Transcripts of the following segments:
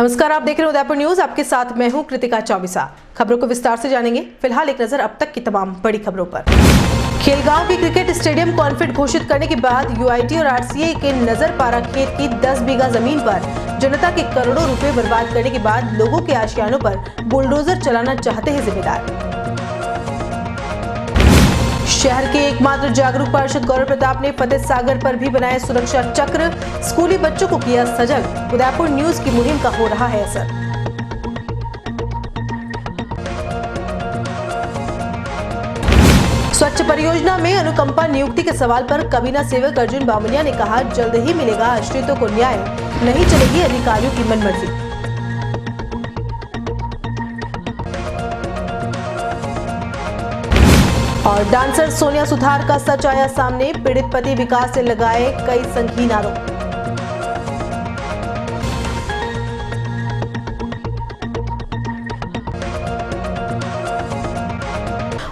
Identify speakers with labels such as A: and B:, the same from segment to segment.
A: नमस्कार, आप देख रहे हैं उदयपुर न्यूज। आपके साथ मैं हूं कृतिका चौबिसा। खबरों को विस्तार से जानेंगे। फिलहाल एक नजर अब तक की तमाम बड़ी खबरों पर। खेलगांव के क्रिकेट स्टेडियम को अनफिट घोषित करने के बाद यूआईटी और आरसीए के नजरपारा खेत की 10 बीघा जमीन पर जनता के करोड़ों रुपए बर्बाद करने के बाद लोगों के आशियानों पर बुलडोजर चलाना चाहते हैं जिम्मेदार। शहर के एकमात्र जागरूक पार्षद गौरव प्रताप ने फतेह सागर पर भी बनाया सुरक्षा चक्र। स्कूली बच्चों को किया सजग। उदयपुर न्यूज की मुहिम का हो रहा है असर। स्वच्छ परियोजना में अनुकंपा नियुक्ति के सवाल पर कबीना सेवक अर्जुन बामनिया ने कहा, जल्द ही मिलेगा आश्रितों को न्याय, नहीं चलेगी अधिकारियों की मनमर्जी। और डांसर सोनिया सुथार का सच आया सामने। पीड़ित पति विकास ने लगाए कई संगीन आरोप।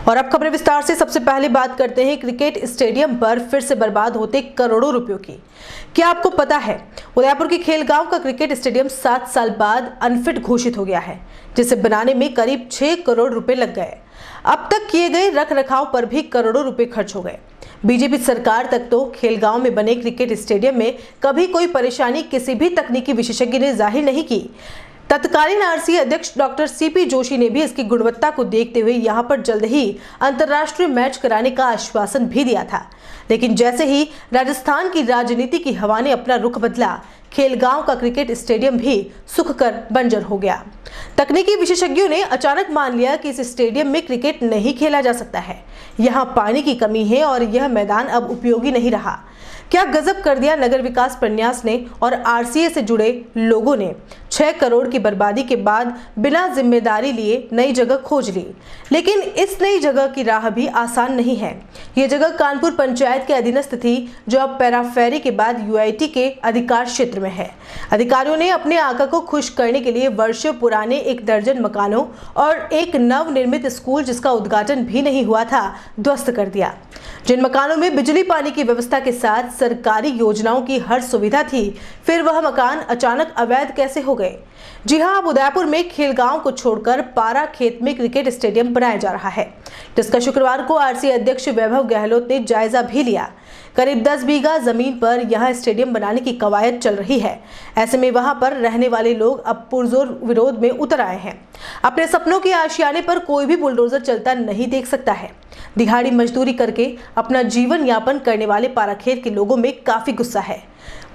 A: और अब खबरें विस्तार से। सबसे पहले बात करते हैं क्रिकेट स्टेडियम पर फिर से बर्बाद होते करोड़ों रुपयों की। क्या आपको पता है, उदयपुर के खेलगांव का क्रिकेट स्टेडियम 7 साल बाद अनफिट घोषित हो गया है, जिसे बनाने में करीब 6 करोड़ रुपए लग गए। अब तक किए गए रख रखाव पर भी करोड़ों रुपए खर्च हो गए। बीजेपी सरकार तक तो खेलगांव में बने क्रिकेट स्टेडियम में कभी कोई परेशानी किसी भी तकनीकी विशेषज्ञ ने जाहिर नहीं की। तत्कालीन आरसीए अध्यक्ष डॉक्टर सीपी जोशी ने भी इसकी गुणवत्ता को देखते हुए यहां पर जल्द ही अंतर्राष्ट्रीय मैच कराने का आश्वासन भी दिया था। लेकिन जैसे ही राजस्थान की राजनीति की हवा ने अपना रुख बदला, खेलगांव का क्रिकेट स्टेडियम भी सुखकर बंजर हो गया। तकनीकी विशेषज्ञों ने अचानक मान लिया कि इस स्टेडियम में क्रिकेट नहीं खेला जा सकता है। यहाँ पानी की कमी है और यह मैदान अब उपयोगी नहीं रहा। क्या गजब कर दिया नगर विकास प्रन्यास ने और आरसीए से जुड़े लोगों ने। 6 करोड़ की बर्बादी के बाद बिना जिम्मेदारी लिए नई जगह खोज ली। लेकिन इस नई जगह की राह भी आसान नहीं है। ये जगह कानपुर पंचायत के अधीनस्थ थी, जो अब पैराफेरी के बाद यूआईटी के अधिकार क्षेत्र में है। अधिकारियों ने अपने आका को खुश करने के लिए वर्षों पुराने 1 दर्जन मकानों और एक नवनिर्मित स्कूल, जिसका उद्घाटन भी नहीं हुआ था, ध्वस्त कर दिया। जिन मकानों में बिजली पानी की व्यवस्था के साथ सरकारी योजनाओं की हर सुविधा थी, फिर वह मकान अचानक अवैध कैसे हो गए। जी हां, अब उदयपुर में खेलगांव को छोड़कर पारा खेत में क्रिकेट स्टेडियम बनाया जा रहा है, जिसका शुक्रवार को आरसीए अध्यक्ष वैभव गहलोत ने जायजा भी लिया। करीब 10 बीघा जमीन पर यहां स्टेडियम बनाने की कवायद चल रही है। ऐसे में वहां पर रहने वाले लोग अब पुरजोर विरोध में उतर आए हैं। अपने सपनों के आशियाने पर कोई भी बुलडोजर चलता नहीं देख सकता है। दिहाड़ी मजदूरी करके अपना जीवन यापन करने वाले पाराखेत के लोगों में काफी गुस्सा है।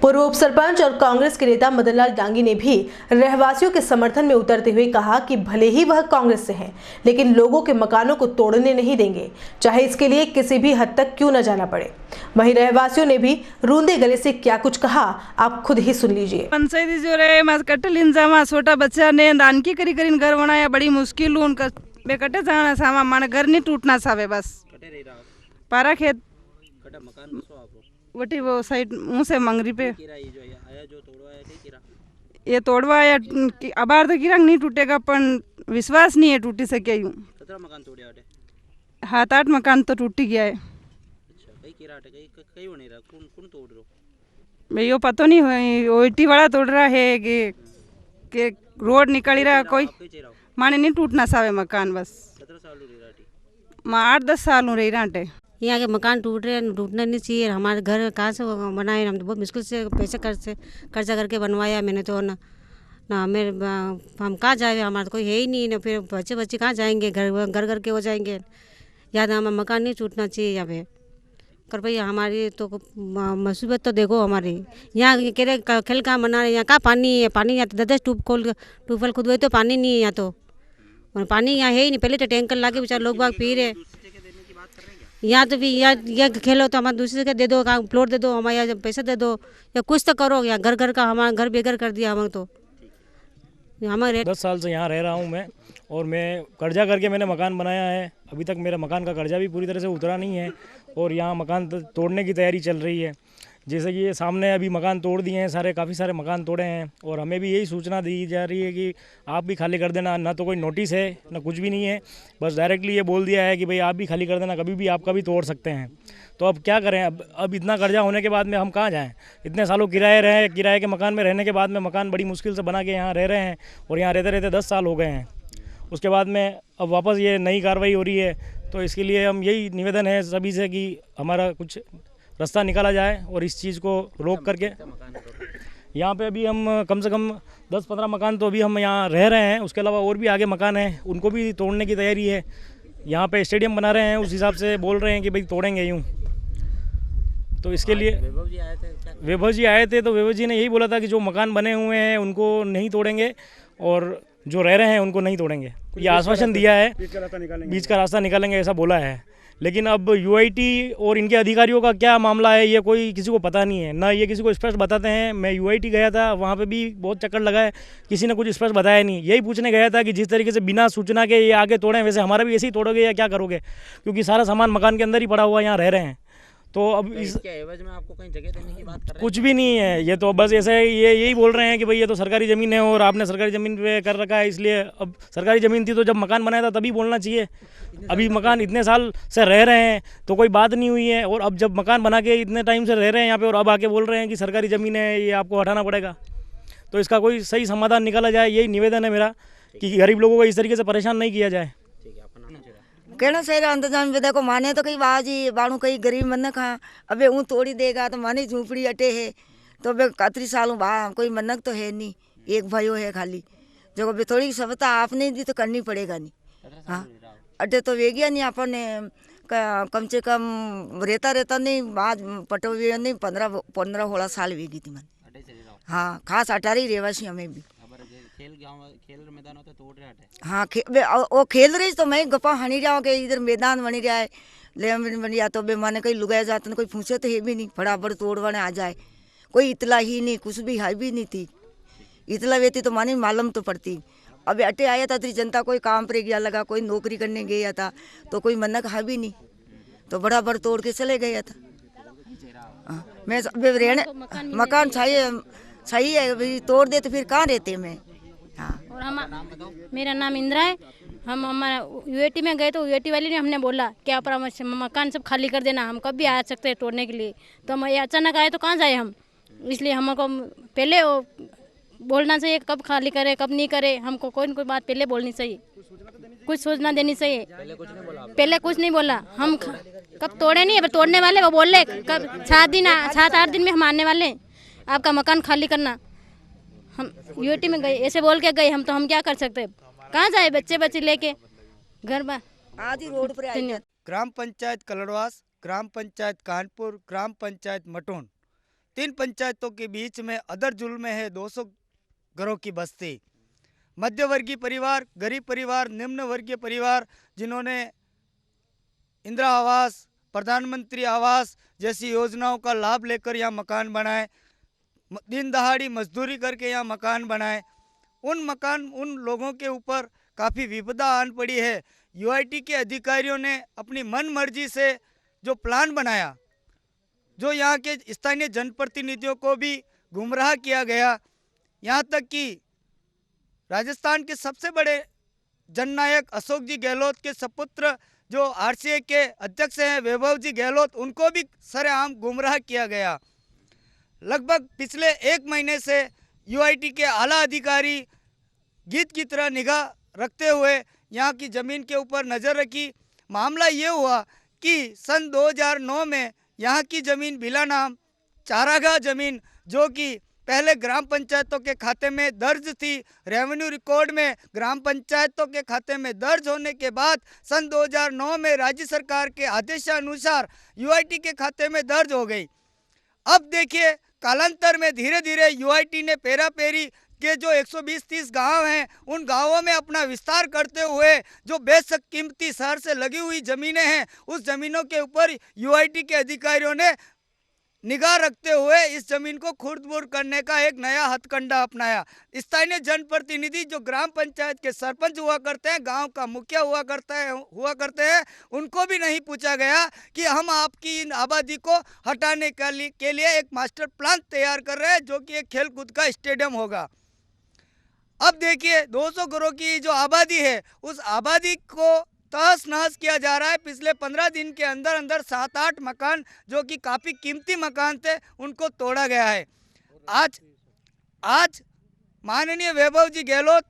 A: पूर्व उप सरपंच और कांग्रेस के नेता मदनलाल डांगी ने भी रहवासियों के समर्थन में उतरते हुए कहा कि भले ही वह कांग्रेस से हैं, लेकिन लोगों के मकानों को तोड़ने नहीं देंगे, चाहे इसके लिए किसी भी हद तक क्यों न जाना पड़े। वहीं रहवासियों ने भी रूंधे गले से क्या कुछ कहा, आप खुद ही सुन लीजिए।
B: पंचायती जो रहे कट्टे लिंजा छोटा बच्चा ने दान की करी घर बनाया, बड़ी मुश्किल उनका बेकटे जाना सामा माने घर नहीं टूटना सावे। बस पारा खेत वटी वो साइड मुँह से मंगरी पे ये तोड़वाया। अबार तो गिरंग नहीं टूटेगा, पर विश्वास नहीं है टूटी सके यूँ। 7-8 मकान तो टूटी गया है। भाई वो पता नहीं है, ओटी वाला तोड़ रहा है कि रोड निकल रहा, कोई माने नहीं टूटना सावे मकान। बस 8-10 साल रही रहा।
C: यहाँ के मकान टूट रहे हैं, टूटना नहीं चाहिए। हमारे घर कहाँ से बनाए, हम तो बहुत मुश्किल से पैसे कर्जा करके बनवाया मैंने तो ना हम कहाँ जाए, हमारा तो कोई है ही नहीं ना। फिर बच्चे कहाँ जाएंगे, घर के हो जाएंगे। याद हमारा मकान नहीं टूटना चाहिए यहाँ पे। कर भैया हमारी तो मुसीबत तो देखो हमारी। यहाँ कह रहे खेल कहाँ बना रहे, यहाँ कहाँ पानी है। पानी यहाँ तो 10 ट्यूबवेल खुदवाई तो पानी नहीं है यहाँ तो। और पानी यहाँ है ही नहीं। पहले तो टैंकर ला के बेचारे लोग बाग पी रहे। यहाँ तो भी यहाँ खेलो तो हमारे दूसरे के दे दो, प्लॉट दे दो, हमारे यहाँ पैसे दे दो, या कुछ तो करो। यहाँ घर का हमारा घर बेघर कर दिया हमारे तो। हमारे
D: 10 साल से यहाँ रह रहा हूँ मैं, और मैं कर्जा करके मैंने मकान बनाया है। अभी तक मेरा मकान का कर्जा भी पूरी तरह से उतरा नहीं है, और यहाँ मकान तोड़ने की तैयारी चल रही है। जैसे कि ये सामने अभी मकान तोड़ दिए हैं सारे, काफ़ी सारे मकान तोड़े हैं और हमें भी यही सूचना दी जा रही है कि आप भी खाली कर देना। ना तो कोई नोटिस है ना कुछ भी नहीं है, बस डायरेक्टली ये बोल दिया है कि भाई आप भी खाली कर देना, कभी भी आपका भी तोड़ सकते हैं। तो अब क्या करें, अब इतना कर्जा होने के बाद में हम कहाँ जाएँ। इतने सालों किराए के मकान में रहने के बाद में मकान बड़ी मुश्किल से बना के यहाँ रह रहे हैं और यहाँ रहते रहते 10 साल हो गए हैं। उसके बाद में अब वापस ये नई कार्रवाई हो रही है, तो इसके लिए हम यही निवेदन है सभी से कि हमारा कुछ रास्ता निकाला जाए और इस चीज़ को रोक करके। यहाँ पे अभी हम कम से कम 10-15 मकान तो अभी हम यहाँ रह रहे हैं, उसके अलावा और भी आगे मकान हैं, उनको भी तोड़ने की तैयारी है। यहाँ पे स्टेडियम बना रहे हैं, उस हिसाब से बोल रहे हैं कि भाई तोड़ेंगे यूँ। तो इसके लिए वैभव जी आए थे, तो वैभव जी ने यही बोला था कि जो मकान बने हुए हैं उनको नहीं तोड़ेंगे और जो रह रहे हैं उनको नहीं तोड़ेंगे। ये आश्वासन दिया है, बीच का रास्ता निकालेंगे ऐसा बोला है। लेकिन अब यूआईटी और इनके अधिकारियों का क्या मामला है ये कोई किसी को पता नहीं है, ना ये किसी को स्पष्ट बताते हैं। मैं यूआईटी गया था, वहाँ पे भी बहुत चक्कर लगा है, किसी ने कुछ स्पष्ट बताया नहीं। यही पूछने गया था कि जिस तरीके से बिना सूचना के ये आगे तोड़ें, वैसे हमारा भी ऐसे ही तोड़ोगे या क्या करोगे, क्योंकि सारा सामान मकान के अंदर ही पड़ा हुआ यहाँ रह रहे हैं। तो अब
E: इसके एवज में आपको कहीं जगह देने की बात कर रहे हैं?
D: कुछ भी नहीं है, ये तो बस ऐसे ये यही बोल रहे हैं कि भाई ये तो सरकारी ज़मीन है और आपने सरकारी ज़मीन पे कर रखा है, इसलिए अब सरकारी ज़मीन थी तो जब मकान बनाया था तभी बोलना चाहिए। अभी मकान इतने साल से रह रहे हैं तो कोई बात नहीं हुई है, और अब जब मकान बना के इतने टाइम से रह रहे हैं यहाँ पे और अब आके बोल रहे हैं कि सरकारी ज़मीन है, ये आपको हटाना पड़ेगा। तो इसका कोई सही समाधान निकाला जाए, यही निवेदन है मेरा कि गरीब लोगों को इस तरीके से परेशान नहीं किया जाए।
F: कहना सही अंतजाम विदा को माने तो कई बाजी बाणु कई गरीब मन खा अबे ऊँ तोड़ी देगा तो मानी झूपड़ी अटे है तो अबे 31 सालों बा कोई मनक तो है नहीं, एक भयो है खाली जो अबे थोड़ी सभ्यता आपने दी तो करनी पड़ेगा नहीं। हाँ अटे तो वेगिया नहीं अपन कम से कम रहता नहीं बाद पटो नहीं 15-16 साल वेगी थी मन। हाँ खास अटारी रेवासी हमें भी
E: खेल मैदान होते तोड़ रहे हैं।
F: हाँ वो खेल रही तो मैं गप्पा हनी रहा कि इधर मैदान बनी रहा है ले बन या तो बे माने कहीं लुगाया जाते कोई पूछे तो है भी नहीं, फटाफट तोड़वाने आ जाए, कोई इतला ही नहीं, कुछ भी है भी नहीं थी। इतला वेती तो माने मालूम तो पड़ती। अबे अटे आया था तो जनता कोई काम पर गया लगा, कोई नौकरी करने गया था तो कोई मनक है भी नहीं, तो बराबर तोड़ के चले गया था। मैं रहने मकान सही है, तोड़ दे तो फिर कहाँ रहते मैं। हाँ।
G: और मेरा नाम इंदिरा है। हम हमारा यूएटी में गए तो यूएटी वाली ने हमने बोला कि आप मकान सब खाली कर देना, हम कब भी आ सकते हैं तोड़ने के लिए। तो हम ये अचानक आए तो कहाँ जाए हम, इसलिए हमको पहले बोलना चाहिए कब खाली करे कब नहीं करे, हमको कोई न कोई बात पहले बोलनी चाहिए, कुछ सोचना देनी चाहिए। पहले कुछ नहीं बोला, हम कब तोड़े नहीं, अब तोड़ने वाले वो बोल रहे कब 7-8 दिन में हम आने वाले, आपका मकान खाली करना। हम यूएटी में गए ऐसे बोल के गए, हम तो हम क्या कर सकते हैं, कहाँ जाए बच्चे लेके घर में
F: आज ही रोड पर आए।
H: ग्राम पंचायत कलड़वास, ग्राम पंचायत कानपुर, ग्राम पंचायत मटोन, 3 पंचायतों के बीच में अदर जुल्म में है 200 घरों की बस्ती। मध्यवर्गीय परिवार, गरीब परिवार, निम्न वर्गीय परिवार जिन्होंने इंदिरा आवास, प्रधानमंत्री आवास जैसी योजनाओं का लाभ लेकर यहाँ मकान बनाए, दिन दहाड़ी मजदूरी करके यहाँ मकान बनाए, उन लोगों के ऊपर काफ़ी विपदा आन पड़ी है। यूआईटी के अधिकारियों ने अपनी मन मर्जी से जो प्लान बनाया, जो यहाँ के स्थानीय जनप्रतिनिधियों को भी गुमराह किया गया, यहाँ तक कि राजस्थान के सबसे बड़े जननायक अशोक जी गहलोत के सपुत्र जो आरसीए के अध्यक्ष हैं वैभव जी गहलोत, उनको भी सरेआम गुमराह किया गया। लगभग पिछले 1 महीने से यूआईटी के आला अधिकारी गीत की तरह निगाह रखते हुए यहाँ की ज़मीन के ऊपर नज़र रखी। मामला ये हुआ कि सन 2009 में यहाँ की ज़मीन बिला नाम चारागाह ज़मीन जो कि पहले ग्राम पंचायतों के खाते में दर्ज थी, रेवेन्यू रिकॉर्ड में ग्राम पंचायतों के खाते में दर्ज होने के बाद सन 2009 में राज्य सरकार के आदेशानुसार यूआईटी के खाते में दर्ज हो गई। अब देखिए कालांतर में धीरे धीरे यूआईटी ने पेरा पेरी के जो 120-130 गांव हैं उन गांवों में अपना विस्तार करते हुए जो बेशक कीमती शहर से लगी हुई ज़मीनें हैं उस ज़मीनों के ऊपर यूआईटी के अधिकारियों ने निगाह रखते हुए इस जमीन को खुर्द-बुर्द करने का एक नया हथकंडा अपनाया। स्थानीय जनप्रतिनिधि जो ग्राम पंचायत के सरपंच हुआ करते हैं, गांव का मुखिया हुआ करते हैं, उनको भी नहीं पूछा गया कि हम आपकी इन आबादी को हटाने के लिए एक मास्टर प्लान तैयार कर रहे हैं, जो कि एक खेल कूद का स्टेडियम होगा। अब देखिए 200 घरों की जो आबादी है, उस आबादी को तहस नहस किया जा रहा है। पिछले 15 दिन के अंदर अंदर 7-8 मकान जो कि काफ़ी कीमती मकान थे, उनको तोड़ा गया है। आज माननीय वैभव जी गहलोत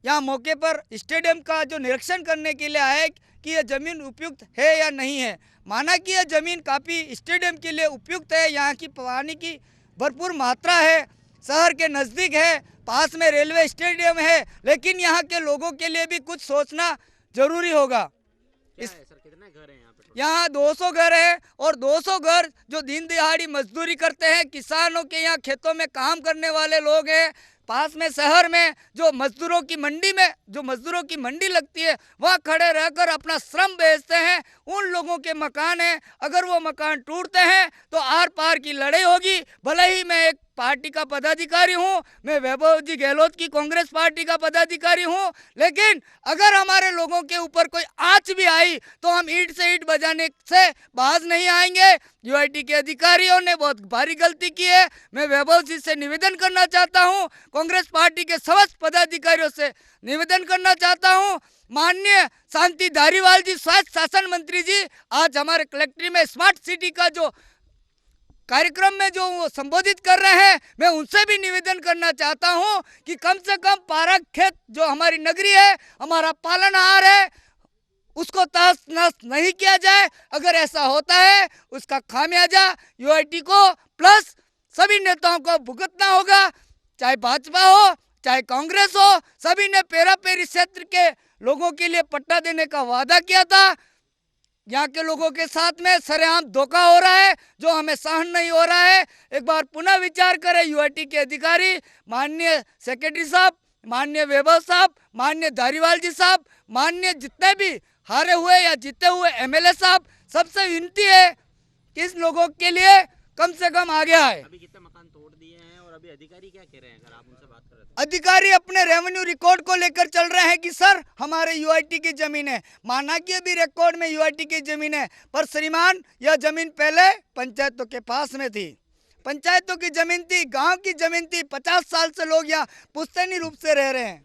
H: यहाँ मौके पर स्टेडियम का जो निरीक्षण करने के लिए आए कि यह ज़मीन उपयुक्त है या नहीं है। माना कि यह ज़मीन काफ़ी स्टेडियम के लिए उपयुक्त है, यहाँ की पानी की भरपूर मात्रा है, शहर के नज़दीक है, पास में रेलवे स्टेडियम है, लेकिन यहाँ के लोगों के लिए भी कुछ सोचना जरूरी होगा।
E: कितने घर हैं यहाँ पे?
H: यहाँ 200 घर है और 200 घर जो दिन दिहाड़ी मजदूरी करते हैं, किसानों के यहाँ खेतों में काम करने वाले लोग हैं। पास में शहर में जो मजदूरों की मंडी लगती है, वहाँ खड़े रहकर अपना श्रम बेचते हैं, उन लोगों के मकान हैं। अगर वो मकान टूटते हैं तो आर पार की लड़ाई होगी। भले ही मैं एक पार्टी का पदाधिकारी हूँ, मैं वैभव जी गहलोत की कांग्रेस पार्टी का पदाधिकारी हूँ, लेकिन अगर हमारे लोगों के ऊपर कोई आंच भी आई तो हम ईंट से ईंट बजाने से बाज नहीं आएंगे। यूआईटी के अधिकारियों ने बहुत भारी गलती की है। मैं वैभव जी से निवेदन करना चाहता हूँ, कांग्रेस पार्टी के समस्त पदाधिकारियों से निवेदन करना चाहता हूँ, माननीय शांति धारीवाल जी, स्वास्थ्य शासन मंत्री जी, आज हमारे कलेक्ट्री में स्मार्ट सिटी का जो कार्यक्रम में जो वो संबोधित कर रहे हैं, मैं उनसे भी निवेदन करना चाहता हूं कि कम से कम पारक खेत जो हमारी नगरी है, हमारा पालनहार है, उसको तहस नहस नहीं किया जाए। अगर ऐसा होता है, उसका खामियाजा यूआईटी को प्लस सभी नेताओं को भुगतना होगा, चाहे भाजपा हो चाहे कांग्रेस हो। सभी ने पेरापेरी क्षेत्र के लोगों के लिए पट्टा देने का वादा किया था। यहाँ के लोगों के साथ में सरेआम धोखा हो रहा है, जो हमें सहन नहीं हो रहा है। एक बार पुनः विचार करें यूआईटी के अधिकारी, माननीय सेक्रेटरी साहब, माननीय वैभव साहब, माननीय धारीवाल जी साहब, माननीय जितने भी हारे हुए या जीते हुए एमएलए साहब, सबसे विनती है कि इस लोगों के लिए कम से कम आगे आए।
E: अभी कितने मकान तोड़ दिए हैं और अभी अधिकारी क्या कह रहे हैं, अगर आप उनसे बात कर रहे हैं?
H: अधिकारी अपने रेवेन्यू रिकॉर्ड को लेकर चल रहे हैं कि सर हमारे यूआईटी की जमीन है। माना कि अभी रिकॉर्ड में यूआईटी की जमीन है, पर श्रीमान यह जमीन पहले पंचायतों के पास में थी, पंचायतों की जमीन थी, गांव की जमीन थी। 50 साल से लोग यहाँ पुश्तैनी रूप से रह रहे हैं।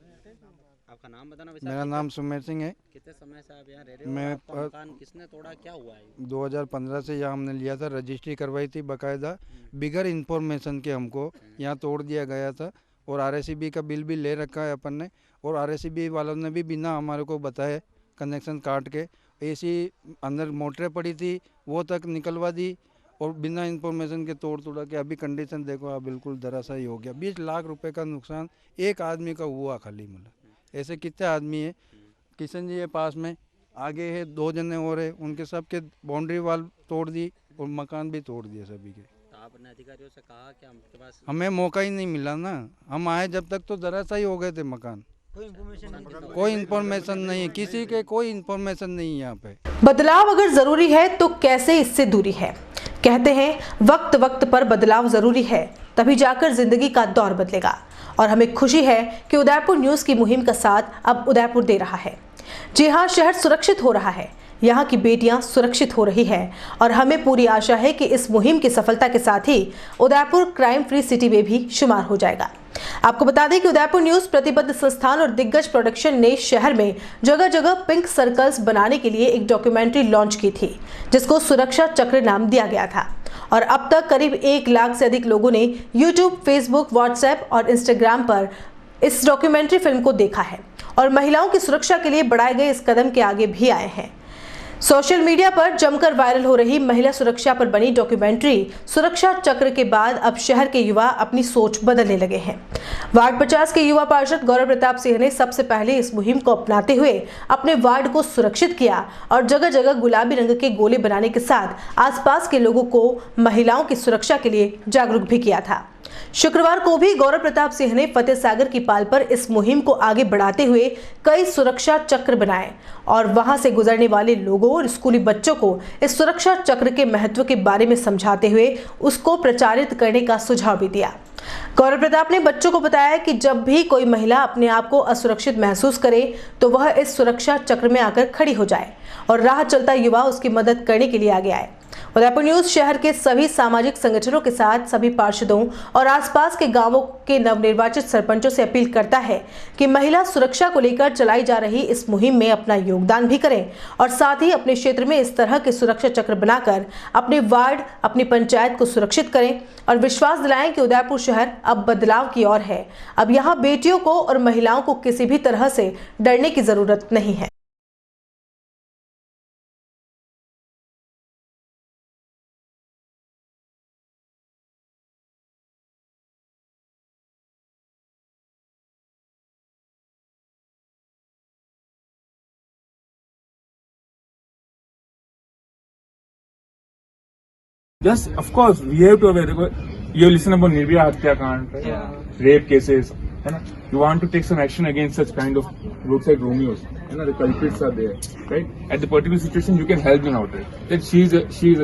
E: आपका नाम बताना।
I: मेरा नाम सुमेर सिंह है।
E: कितने समय से आप यहाँ रह रहे हो?
I: मैं
E: आपका मकान किसने तोड़ा, क्या हुआ है?
I: 2015 से यहाँ हमने लिया था, रजिस्ट्री करवाई थी बाकायदा, बिगर इन्फॉर्मेशन के हमको यहाँ तोड़ दिया गया था। और आरएससीबी का बिल भी ले रखा है अपन ने, और आरएससीबी वालों ने भी बिना हमारे को बताए कनेक्शन काट के एसी अंदर मोटरें पड़ी थी वो तक निकलवा दी, और बिना इन्फॉर्मेशन के तोड़ा के अभी कंडीशन देखो आप, बिल्कुल धराशायी हो गया। 20 लाख रुपए का नुकसान एक आदमी का हुआ खाली। मतलब ऐसे कितने आदमी है, किशन जी है पास में, आगे है 2 जने और है, उनके सबके बाउंड्री वाल तोड़ दी और मकान भी तोड़ दिए सभी के।
E: तो आपने अधिकारियों से कहा कि आपके पास?
I: हमें मौका ही नहीं मिला ना, हम आए जब तक तो धराशायी हो गए थे मकान। कोई इन्फॉर्मेशन नहीं है, किसी के कोई इन्फॉर्मेशन नहीं है यहाँ पे।
A: बदलाव अगर जरूरी है तो कैसे इससे दूरी है। कहते हैं वक्त वक्त पर बदलाव जरूरी है, तभी जाकर जिंदगी का दौर बदलेगा। और हमें खुशी है कि उदयपुर न्यूज की मुहिम का साथ अब उदयपुर दे रहा है। जी हाँ, शहर सुरक्षित हो रहा है, यहाँ की बेटियां सुरक्षित हो रही है, और हमें पूरी आशा है कि इस मुहिम की सफलता के साथ ही उदयपुर क्राइम फ्री सिटी में भी शुमार हो जाएगा। आपको बता दें कि उदयपुर न्यूज प्रतिबद्ध संस्थान और दिग्गज प्रोडक्शन ने शहर में जगह जगह पिंक सर्कल्स बनाने के लिए एक डॉक्यूमेंट्री लॉन्च की थी, जिसको सुरक्षा चक्र नाम दिया गया था। और अब तक करीब 1 लाख से अधिक लोगों ने यूट्यूब, फेसबुक, व्हाट्सएप और इंस्टाग्राम पर इस डॉक्यूमेंट्री फिल्म को देखा है, और महिलाओं की सुरक्षा के लिए बढ़ाए गए इस कदम के आगे भी आए हैं। सोशल मीडिया पर जमकर वायरल हो रही महिला सुरक्षा पर बनी डॉक्यूमेंट्री सुरक्षा चक्र के बाद अब शहर के युवा अपनी सोच बदलने लगे हैं। वार्ड 50 के युवा पार्षद गौरव प्रताप सिंह ने सबसे पहले इस मुहिम को अपनाते हुए अपने वार्ड को सुरक्षित किया, और जगह जगह गुलाबी रंग के गोले बनाने के साथ आसपास के लोगों को महिलाओं की सुरक्षा के लिए जागरूक भी किया था। शुक्रवार को भी गौरव प्रताप सिंह ने फतेह सागर की पाल पर इस मुहिम को आगे बढ़ाते हुए कई सुरक्षा चक्र बनाए और वहां से गुजरने वाले लोगों और स्कूली बच्चों को इस सुरक्षा चक्र के महत्व के बारे में समझाते हुए उसको प्रचारित करने का सुझाव भी दिया। गौरव प्रताप ने बच्चों को बताया कि जब भी कोई महिला अपने आप को असुरक्षित महसूस करे तो वह इस सुरक्षा चक्र में आकर खड़ी हो जाए और राह चलता युवा उसकी मदद करने के लिए आगे आए। उदयपुर न्यूज शहर के सभी सामाजिक संगठनों के साथ सभी पार्षदों और आसपास के गांवों के नवनिर्वाचित सरपंचों से अपील करता है कि महिला सुरक्षा को लेकर चलाई जा रही इस मुहिम में अपना योगदान भी करें और साथ ही अपने क्षेत्र में इस तरह के सुरक्षा चक्र बनाकर अपने वार्ड, अपनी पंचायत को सुरक्षित करें और विश्वास दिलाएं कि उदयपुर शहर अब बदलाव की ओर है। अब यहाँ बेटियों को और महिलाओं को किसी भी तरह से डरने की जरूरत नहीं है।
J: Just, of course, we have to aware. You listen about Nirbhaya Hatyakand, rape cases, है ना? You want to take some action against such kind of roadside Romeos, है ना? The culprits are there, right? At the particular situation, you can help them out. Right? That she is a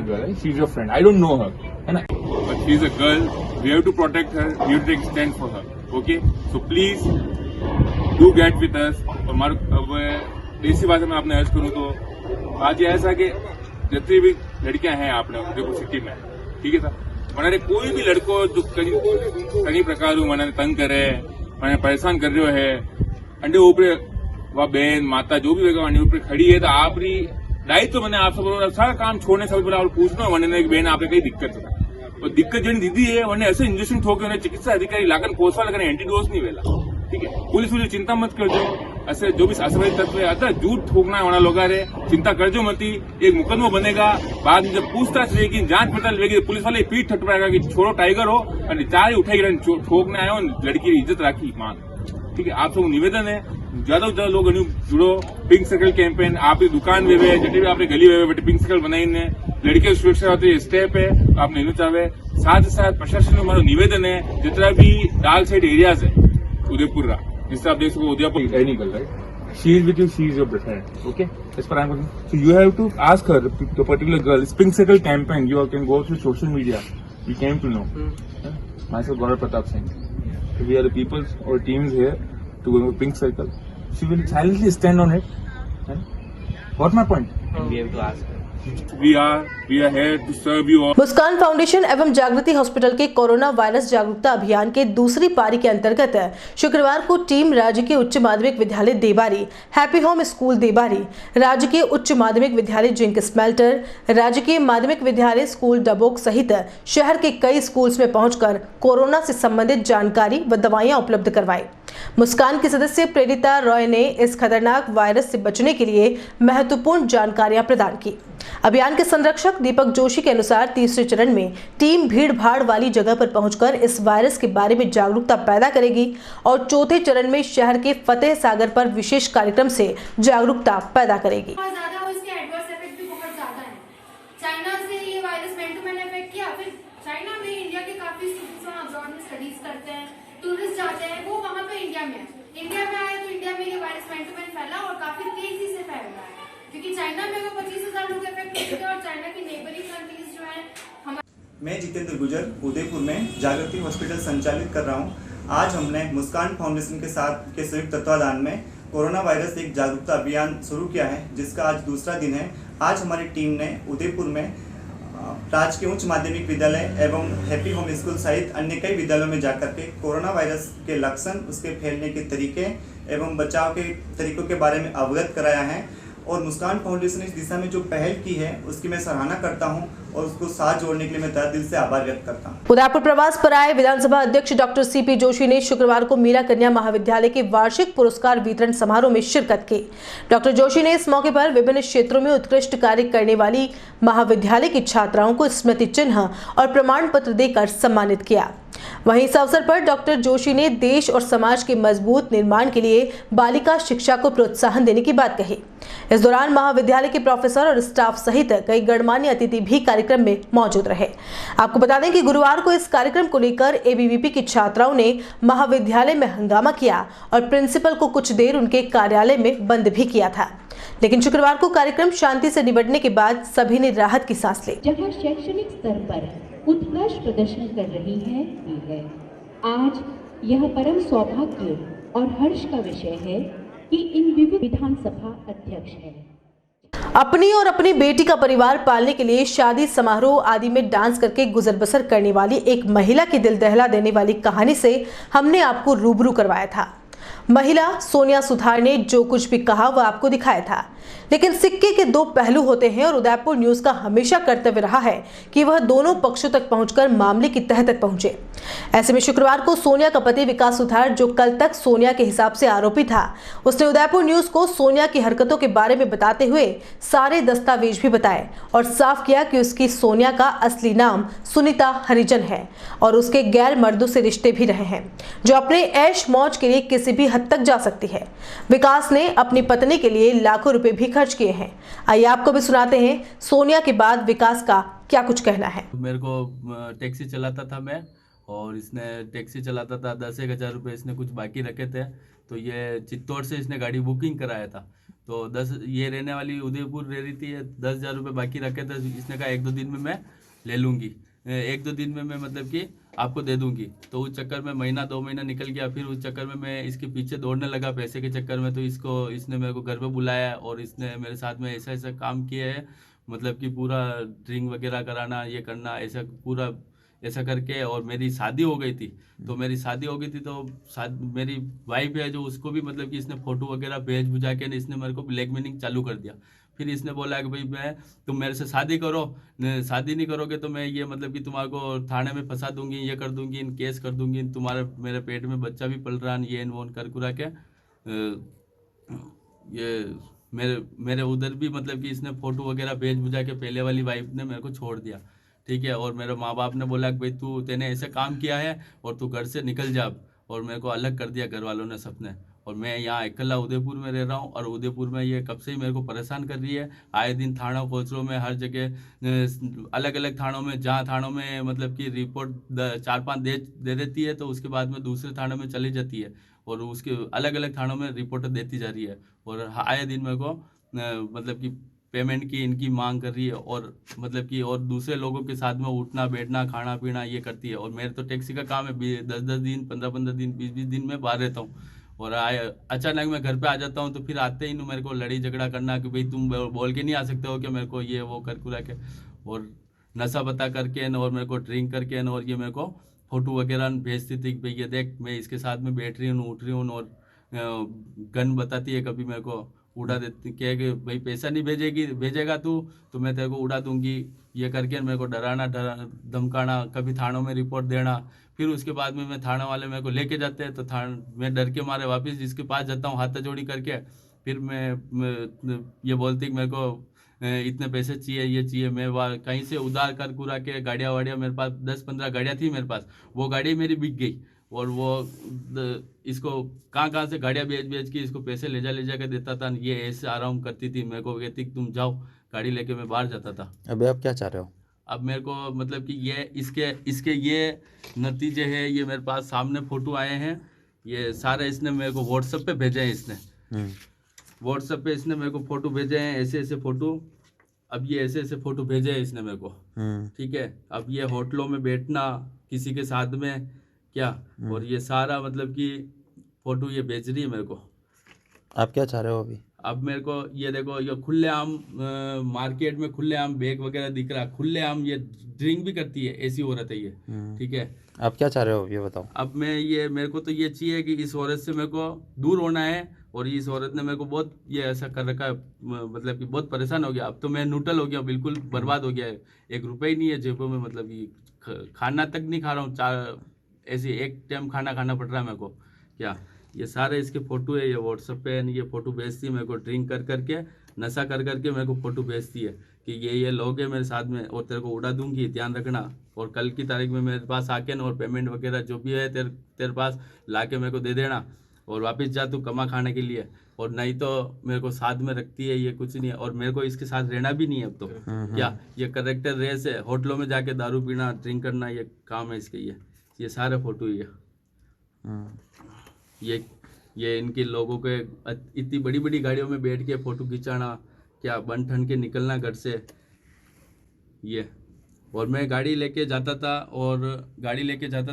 J: girl, right? She's your friend. I don't know her, है ना? But she's a girl. We have to protect her. We have to take stand for her. Okay? So please do get with us. और अब देसी भाषा में आपने अर्ज करूँ तो आज ये ऐसा कि जितनी भी लड़कियां हैं आपने देखो सिटी में, ठीक है सर, मैंने कोई भी लड़को जो कई प्रकार मैंने तंग करे, मैंने परेशान कर रहे है अंडे ऊपर वह बहन माता जो भी अंडे ऊपर खड़ी है तो आप दायित्व तो मैंने आप सब सारा काम छोड़ने सब बोला और पूछना मैंने कि बहन आपने कई दिक्कत है और दिक्कत जो दीदी है मैंने ऐसे इंजेक्शन ठोके उन्हें चिकित्सा अधिकारी लागन कोसवा लगने एंटीडोज नहीं वेला, ठीक है। पुलिस चिंता मत कर दो, ऐसे जो भी असभ्य तत्व है आता झूठ ठोकना होना लोग चिंता कर जो मती, एक मुकदमा बनेगा, बाद में जब पूछताछ रहेगी जांच पड़ताल रहेगी पुलिस वाले पीठ ठटपड़ेगा कि छोड़ो टाइगर हो और चार उठाई ठोकने आयो लड़की की इज्जत राखी मांग, ठीक है। आप सब निवेदन है ज्यादा से ज्यादा लोग जुड़ो, पिंक सर्कल कैंपेन आपकी दुकान में जटे भी आपने गली में पिंक सर्कल बनाई लड़कियों की सुरक्षा होती स्टेप है आपने इन्हें चाहे। साथ ही साथ प्रशासन में हमारा निवेदन है जितना भी डाल साइड एरियाज है उदयपुर जिससे आप देख सको Udaipur technical right she is with you, she is your friend, okay, as per I am working. So you have to ask her, the particular girl, this pink circle campaign, you can go through social media, we came to know. Myself Gaurav Pratap Singh, we are the people or teams here to go to pink circle, she will silently stand on it. What my point?
E: And we have to ask her.
J: We are here to serve you all.
A: Muskan foundation एवं जागृति hospital के corona virus जागरूकता अभियान के दूसरी पारी के अंतर्गत शुक्रवार को टीम राजकीय उच्च माध्यमिक विद्यालय Debari, happy home school Debari, राजकीय उच्च माध्यमिक विद्यालय जिंक स्मेल्टर, राजकीय माध्यमिक विद्यालय स्कूल डबोक सहित शहर के कई स्कूल्स में पहुंचकर कोरोना से संबंधित जानकारी व दवाइयां उपलब्ध करवाई। मुस्कान की सदस्य प्रेरिता रॉय ने इस खतरनाक वायरस से बचने के लिए महत्वपूर्ण जानकारियां प्रदान की। अभियान के संरक्षक दीपक जोशी के अनुसार तीसरे चरण में टीम भीड़ भाड़ वाली जगह पर पहुंचकर इस वायरस के बारे में जागरूकता पैदा करेगी और चौथे चरण में शहर के फतेह सागर पर विशेष कार्यक्रम से जागरूकता पैदा करेगी।
K: चाइना से ये virus man to man effect किया, फिर चाइना में इंडिया के काफी स्टूडेंट्स अब्रॉड में स्टडीज करते हैं, टूरिस्ट जाते हैं, वो वहाँ पे इंडिया में आया तो इंडिया में ये वायरस मैन टू मैन फैला और काफी तेजी से फैल रहा है क्योंकि चाइना में वो 25,000 लोग इफेक्ट हुए थे और चाइना की नेबरिंग कंट्रीज जो है।
L: मैं जितेंद्र गुजर उदयपुर में जागृति हॉस्पिटल संचालित कर रहा हूँ। आज हमने मुस्कान फाउंडेशन के साथ के संयुक्त तत्वाधान में कोरोना वायरस एक जागरूकता अभियान शुरू किया है जिसका आज दूसरा दिन है। आज हमारी टीम ने उदयपुर में राजकीय उच्च माध्यमिक विद्यालय एवं हैप्पी होम स्कूल सहित अन्य कई विद्यालयों में जाकर के कोरोना वायरस के लक्षण, उसके फैलने के तरीके एवं बचाव के तरीकों के बारे में अवगत कराया है और मुस्कान फाउंडेशन इस दिशा में जो पहल की है उसकी मैं सराहना करता हूं और उसको साथ जोड़ने के लिए मैं तहे दिल से आभार व्यक्त करता हूं।
A: उदयपुर प्रवास पर आए विधानसभा अध्यक्ष डॉक्टर सीपी जोशी ने शुक्रवार को मीरा कन्या महाविद्यालय के वार्षिक पुरस्कार वितरण समारोह में शिरकत की। डॉक्टर जोशी ने इस मौके पर विभिन्न क्षेत्रों में उत्कृष्ट कार्य करने वाली महाविद्यालय की छात्राओं को स्मृति चिन्ह और प्रमाण पत्र देकर सम्मानित किया। वहीं इस अवसर पर डॉक्टर जोशी ने देश और समाज के मजबूत निर्माण के लिए बालिका शिक्षा को प्रोत्साहन देने की बात कही। इस दौरान महाविद्यालय के प्रोफेसर और स्टाफ सहित कई गणमान्य अतिथि भी कार्यक्रम में मौजूद रहे। आपको बता दें कि गुरुवार को इस कार्यक्रम को लेकर एबीवीपी की छात्राओं ने महाविद्यालय में हंगामा किया और प्रिंसिपल को कुछ देर उनके कार्यालय में बंद भी किया था, लेकिन शुक्रवार को कार्यक्रम शांति से निपटने के बाद सभी ने राहत की सांस ली।
M: जहां शैक्षणिक स्तर पर उत्कृष्ट प्रदर्शन कर रही है आज यह परम सौभाग्य और हर्ष का विषय है कि इन विविध विधानसभा अध्यक्ष हैं।
A: अपनी और अपनी बेटी का परिवार पालने के लिए शादी समारोह आदि में डांस करके गुजर बसर करने वाली एक महिला की दिल दहला देने वाली कहानी से हमने आपको रूबरू करवाया था। महिला सोनिया सुथार ने जो कुछ भी कहा वह आपको दिखाया था, लेकिन सिक्के के दो पहलू होते हैं और उदयपुर न्यूज का हमेशा कर्तव्य रहा है कि वह दोनों पक्षों तक पहुंचकर मामले की तह तक पहुंचे। ऐसे में शुक्रवार को सोनिया का पति विकास सुथार, जो कल तक सोनिया के हिसाब से आरोपी था, उसने उदयपुर न्यूज को सोनिया की हरकतों के बारे में बताते हुए सारे दस्तावेज भी बताए और साफ किया कि उसकी सोनिया का असली नाम सुनीता हरिजन है और उसके गैर मर्दों से रिश्ते भी रहे हैं, जो अपने ऐश मौज के लिए किसी भी हद तक जा सकती है। विकास ने अपनी पत्नी के लिए लाखों रुपए भी खर्च किए हैं। आइए आपको भी सुनाते हैं सोनिया के बाद विकास का क्या कुछ कहना है।
N: मेरे को टैक्सी चलाता था मैं, और इसने टैक्सी चलाता था, 10-1 हज़ार रुपये इसने कुछ बाकी रखे थे, तो ये चित्तौड़ से इसने गाड़ी बुकिंग कराया था। तो 10 ये रहने वाली उदयपुर रह रही थी, 10,000 रुपये बाकी रखे थे। इसने कहा 1-2 दिन में मैं ले लूँगी, 1-2 दिन में मैं मतलब कि आपको दे दूंगी। तो उस चक्कर में महीना 2 महीना निकल गया। फिर उस चक्कर में मैं इसके पीछे दौड़ने लगा पैसे के चक्कर में। तो इसने मेरे को घर पे बुलाया और इसने मेरे साथ में ऐसा ऐसा काम किया है, मतलब कि पूरा ड्रिंक वगैरह कराना, ये करना, ऐसा पूरा ऐसा करके। और मेरी शादी हो गई थी, तो मेरी शादी हो गई थी तो मेरी वाइफ है जो, उसको भी मतलब कि इसने फ़ोटो वगैरह भेज बुझा के इसने मेरे को ब्लैकमेलिंग चालू कर दिया। फिर इसने बोला कि भाई तुम मेरे से शादी करो, शादी नहीं करोगे तो मैं ये मतलब कि तुम्हारे को थाने में फंसा दूंगी, ये कर दूंगी, इन केस कर दूंगी, तुम्हारे मेरे पेट में बच्चा भी पल रहा है, ये वो कर कुरा के ये मेरे उधर भी मतलब कि इसने फ़ोटो वगैरह भेज बुझा के पहले वाली वाइफ ने मेरे को छोड़ दिया, ठीक है। और मेरे माँ बाप ने बोला कि भाई तूने ऐसे काम किया है और तू घर से निकल जा, और मेरे को अलग कर दिया घर वालों ने सबने। और मैं यहाँ अकेला उदयपुर में रह रहा हूँ, और उदयपुर में ये कब से ही मेरे को परेशान कर रही है। आए दिन थाना कोचरों में हर जगह अलग अलग थानों में, जहाँ थानों में मतलब कि रिपोर्ट 4-5 दे देती है, तो उसके बाद में दूसरे थानों में चली जाती है और उसके अलग अलग थानों में रिपोर्ट देती जा रही है। और आए दिन मेरे को मतलब कि पेमेंट की इनकी मांग कर रही है, और मतलब कि और दूसरे लोगों के साथ में उठना बैठना खाना पीना ये करती है। और मेरे तो टैक्सी का काम है, 10-10 दिन 15-15 दिन 20-20 दिन में बाहर रहता हूँ, और अचानक मैं घर पे आ जाता हूँ तो फिर आते ही मेरे को लड़ी झगड़ा करना कि भाई तुम बोल के नहीं आ सकते हो कि मेरे को ये वो कर कुरा के, और नशा पता करके और मेरे को ड्रिंक करके और ये मेरे को फ़ोटो वगैरह भेजती थी कि भाई ये देख मैं इसके साथ में बैठ रही हूँ, उठ रही हूँ, और गन बताती है, कभी मेरे को उड़ा देती, क्या कि भाई पैसा नहीं भेजेगा तू तो मैं तेरे को उड़ा दूंगी, ये करके मेरे को डराना धमकाना, कभी थानों में रिपोर्ट देना। फिर उसके बाद में मैं थाना वाले मेरे को लेके जाते हैं, तो मैं डर के मारे वापस जिसके पास जाता हूँ हाथ जोड़ी करके, फिर मैं ये बोलती कि मेरे को इतने पैसे चाहिए, ये चाहिए। मैं वहाँ कहीं से उधार कर कुरा के गाड़ियाँ वाड़ियाँ, मेरे पास 10-15 गाड़ियाँ थी मेरे पास, वो गाड़ी मेरी बिक गई। और वो इसको कहाँ से गाड़ियाँ बेच के इसको पैसे ले जा के देता था, ये ऐसे आराम करती थी। मेरे को कहती तुम जाओ गाड़ी लेके, मैं बाहर जाता था।
O: अभी आप क्या चाह रहे हो?
N: अब मेरे को मतलब कि ये इसके ये नतीजे हैं, ये मेरे पास सामने फ़ोटो आए हैं, ये सारे इसने मेरे को व्हाट्सएप पे भेजे हैं। इसने व्हाट्सएप पे इसने मेरे को फ़ोटो भेजे हैं, ऐसे ऐसे फ़ोटो। अब ये ऐसे ऐसे फ़ोटो भेजे हैं इसने मेरे को, ठीक है। अब ये होटलों में बैठना किसी के साथ में क्या, और ये सारा मतलब कि फ़ोटो ये भेज रही है मेरे को।
O: आप क्या चाह रहे हो अभी?
N: अब मेरे को ये देखो, ये खुलेआम मार्केट में खुलेआम बैग वगैरह दिख रहा है, खुलेआम ये ड्रिंक भी करती है, ऐसी औरत है ये, ठीक है।
O: आप क्या चाह रहे हो ये बताओ?
N: अब मेरे को तो ये चाहिए कि इस औरत से मेरे को दूर होना है, और इस औरत ने मेरे को बहुत ये ऐसा कर रखा है, मतलब कि बहुत परेशान हो गया। अब तो मैं न्यूट्रल हो गया, बिल्कुल बर्बाद हो गया है, 1 रुपये ही नहीं है जेबों में, मतलब कि खाना तक नहीं खा रहा हूँ, ऐसे एक टाइम खाना पड़ रहा है मेरे को क्या। ये सारे इसके फ़ोटो है, ये व्हाट्सएप पे ये फ़ोटो भेजती है मेरे को, ड्रिंक कर करके नशा कर करके मेरे को फ़ोटो भेजती है कि ये लोग हैं मेरे साथ में और तेरे को उड़ा दूंगी, ध्यान रखना, और कल की तारीख में मेरे पास आके ना और पेमेंट वगैरह जो भी है तेरे पास ला के मेरे को दे देना और वापस जा तू कमा खाने के लिए, और नहीं तो मेरे को साथ में रखती है, ये कुछ नहीं है और मेरे को इसके साथ रहना भी नहीं है अब तो। क्या ये करेक्टर रेस है, होटलों में जाके दारू पीना, ड्रिंक करना, ये काम है इसके। ये सारे फोटो ही है। ये इनके लोगों के इतनी बड़ी बड़ी गाड़ियों में बैठ के फ़ोटो खिंचाना, क्या बन ठन के निकलना घर से, ये। और मैं गाड़ी लेके जाता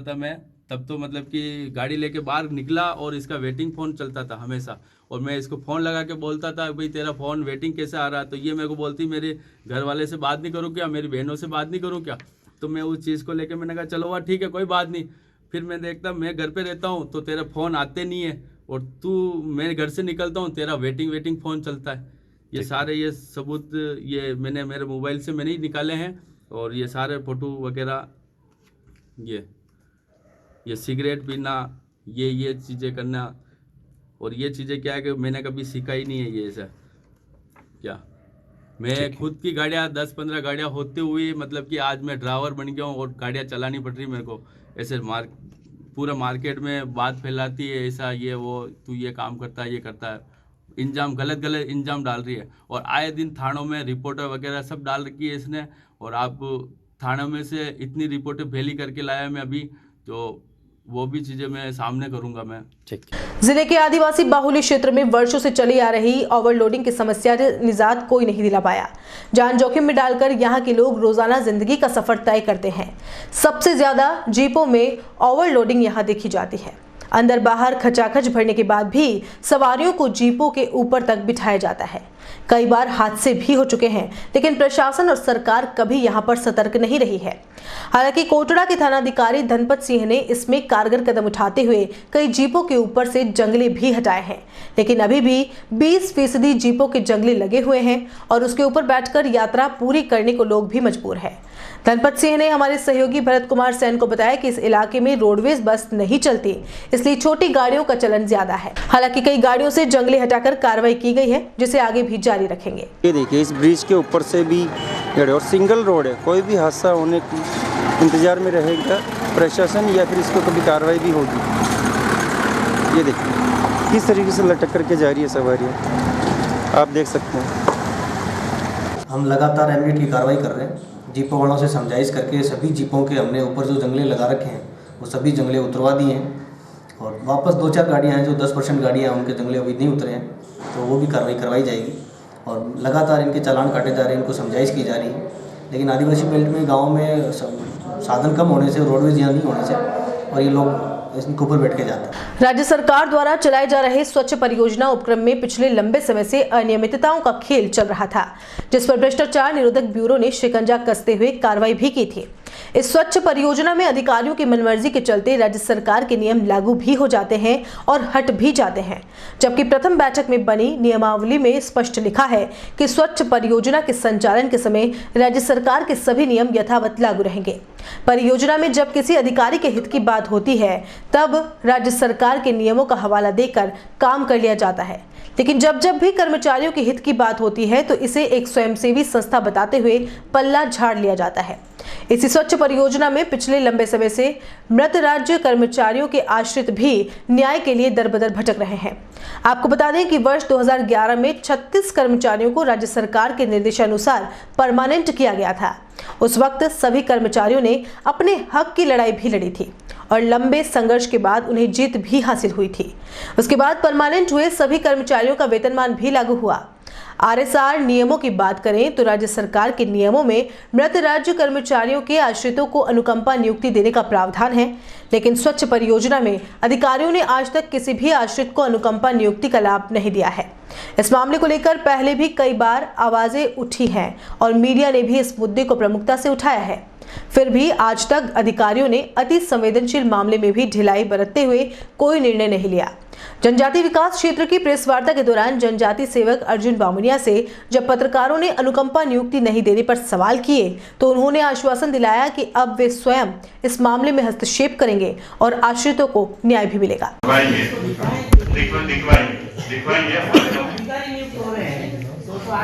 N: था मैं तब तो मतलब कि गाड़ी लेके बाहर निकला और इसका वेटिंग फ़ोन चलता था हमेशा, और मैं इसको फ़ोन लगा के बोलता था भाई तेरा फ़ोन वेटिंग कैसे आ रहा है, तो ये मेरे को बोलती मेरे घर वाले से बात नहीं करूँ क्या, मेरी बहनों से बात नहीं करूँ क्या। तो मैं उस चीज़ को लेके मैंने कहा चलो वाह ठीक है कोई बात नहीं। फिर मैं देखता मैं घर पे रहता हूँ तो तेरा फ़ोन आते नहीं है, और तू मेरे घर से निकलता हूँ तेरा वेटिंग फ़ोन चलता है। ये सारे ये सबूत ये मैंने मेरे मोबाइल से मैंने ही निकाले हैं, और ये सारे फ़ोटो वगैरह, ये सिगरेट पीना, ये चीज़ें करना, और ये चीज़ें क्या है कि मैंने कभी सीखा ही नहीं है ये ऐसा। क्या मैं खुद की गाड़ियाँ 10-15 गाड़ियाँ होते हुए मतलब कि आज मैं ड्राइवर बन गया हूँ और गाड़ियाँ चलानी पड़ रही मेरे को। ऐसे पूरा मार्केट में बात फैलाती है ऐसा ये वो, तू ये काम करता है, ये करता है, इंजाम गलत इंजाम डाल रही है, और आए दिन थानों में रिपोर्टर वगैरह सब डाल रखी है इसने, और आप थानों में से इतनी रिपोर्टें फैली करके लाया मैं अभी, तो वो भी चीज़ें मैं सामने करूंगा मैं।
A: जिले के आदिवासी बाहुल्य क्षेत्र में वर्षों से चली आ रही ओवरलोडिंग की समस्या से निजात कोई नहीं दिला पाया। जान जोखिम में डालकर यहाँ के लोग रोजाना जिंदगी का सफर तय करते हैं। सबसे ज्यादा जीपों में ओवरलोडिंग यहाँ देखी जाती है। अंदर बाहर खचाखच भरने के बाद भी सवारियों को जीपों के ऊपर तक बिठाया जाता है। कई बार हादसे भी हो चुके हैं, लेकिन प्रशासन और सरकार कभी यहां पर सतर्क नहीं रही है। हालांकि कोटड़ा के थानाधिकारी धनपत सिंह ने इसमें कारगर कदम उठाते हुए कई जीपों के ऊपर से जंगले भी हटाए हैं, लेकिन अभी भी 20% जीपों के जंगले लगे हुए हैं और उसके ऊपर बैठकर यात्रा पूरी करने को लोग भी मजबूर है। धनपत सिंह ने हमारे सहयोगी भरत कुमार सेन को बताया कि इस इलाके में रोडवेज बस नहीं चलती, इसलिए छोटी गाड़ियों का चलन ज्यादा है। हालांकि कई गाड़ियों से जंगले हटाकर कार्रवाई की गई है, जिसे आगे भी जारी रखेंगे।
P: ये देखिए इस ब्रिज के ऊपर से भी और सिंगल रोड है, कोई भी हादसा होने की इंतजार में रहेगा प्रशासन या फिर इसको कभी कार्रवाई भी होगी। ये देखिए किस तरीके से लटक करके जा रही है सवारियाँ, आप देख सकते हैं।
Q: हम लगातार एमएट की कार्रवाई कर रहे हैं, जीपों वालों से समझाइश करके सभी जीपों के हमने ऊपर जो जंगले लगा रखे हैं वो सभी जंगले उतरवा दिए हैं, और वापस 2-4 गाड़ियाँ हैं जो 10% गाड़ियाँ हैं उनके जंगले अभी नहीं उतरे हैं, तो वो भी कार्रवाई करवाई जाएगी। और लगातार इनके चालान काटे जा रहे हैं, इनको समझाइश की जा रही है। लेकिन आदिवासी बेल्ट में गाँव में साधन कम होने से, रोडवेज यहाँ नहीं होने से, और ये लोग इसके ऊपर बैठ के जाते हैं।
A: राज्य सरकार द्वारा चलाए जा रहे स्वच्छ परियोजना उपक्रम में पिछले लंबे समय से अनियमितताओं का खेल चल रहा था, जिस पर भ्रष्टाचार निरोधक ब्यूरो ने शिकंजा कसते हुए कार्रवाई भी की थी। इस स्वच्छ परियोजना में अधिकारियों की मनमर्जी के चलते राज्य सरकार के नियम लागू भी हो जाते हैं और हट भी जाते हैं, जबकि प्रथम बैठक में बनी नियमावली में स्पष्ट लिखा है कि स्वच्छ परियोजना के संचालन के समय राज्य सरकार के सभी नियम यथावत लागू रहेंगे। परियोजना में जब किसी अधिकारी के हित की बात होती है तब राज्य सरकार के नियमों का हवाला देकर काम कर लिया जाता है, लेकिन जब भी कर्मचारियों के हित की बात होती है तो इसे एक स्वयंसेवी संस्था बताते हुए पल्ला झाड़ लिया जाता है। इसी स्वच्छ परियोजना में पिछले लंबे समय से मृत राज्य कर्मचारियों के आश्रित भी न्याय के लिए दर-बदर भटक रहे हैं। आपको बता दें कि वर्ष 2011 में 36 कर्मचारियों को राज्य सरकार के निर्देशानुसार परमानेंट किया गया था। उस वक्त सभी कर्मचारियों ने अपने हक की लड़ाई भी लड़ी थी और लंबे संघर्ष के बाद उन्हें जीत भी हासिल हुई थी। उसके बाद परमानेंट हुए सभी कर्मचारियों का वेतनमान भी लागू हुआ। आरएसआर नियमों की बात करें तो राज्य सरकार के नियमों में मृत राज्य कर्मचारियों के आश्रितों को अनुकंपा नियुक्ति देने का प्रावधान है, लेकिन स्वच्छ परियोजना में अधिकारियों ने आज तक किसी भी आश्रित को अनुकंपा नियुक्ति का लाभ नहीं दिया है। इस मामले को लेकर पहले भी कई बार आवाजें उठी हैं और मीडिया ने भी इस मुद्दे को प्रमुखता से उठाया है। फिर भी आज तक अधिकारियों ने अति संवेदनशील मामले में भी ढिलाई बरतते हुए कोई निर्णय नहीं लिया। जनजाति विकास क्षेत्र की प्रेस वार्ता के दौरान जनजाति सेवक अर्जुन बामुनिया से जब पत्रकारों ने अनुकंपा नियुक्ति नहीं देने पर सवाल किए तो उन्होंने आश्वासन दिलाया कि अब वे स्वयं इस मामले में हस्तक्षेप करेंगे और आश्रितों को न्याय भी मिलेगा।
R: मैं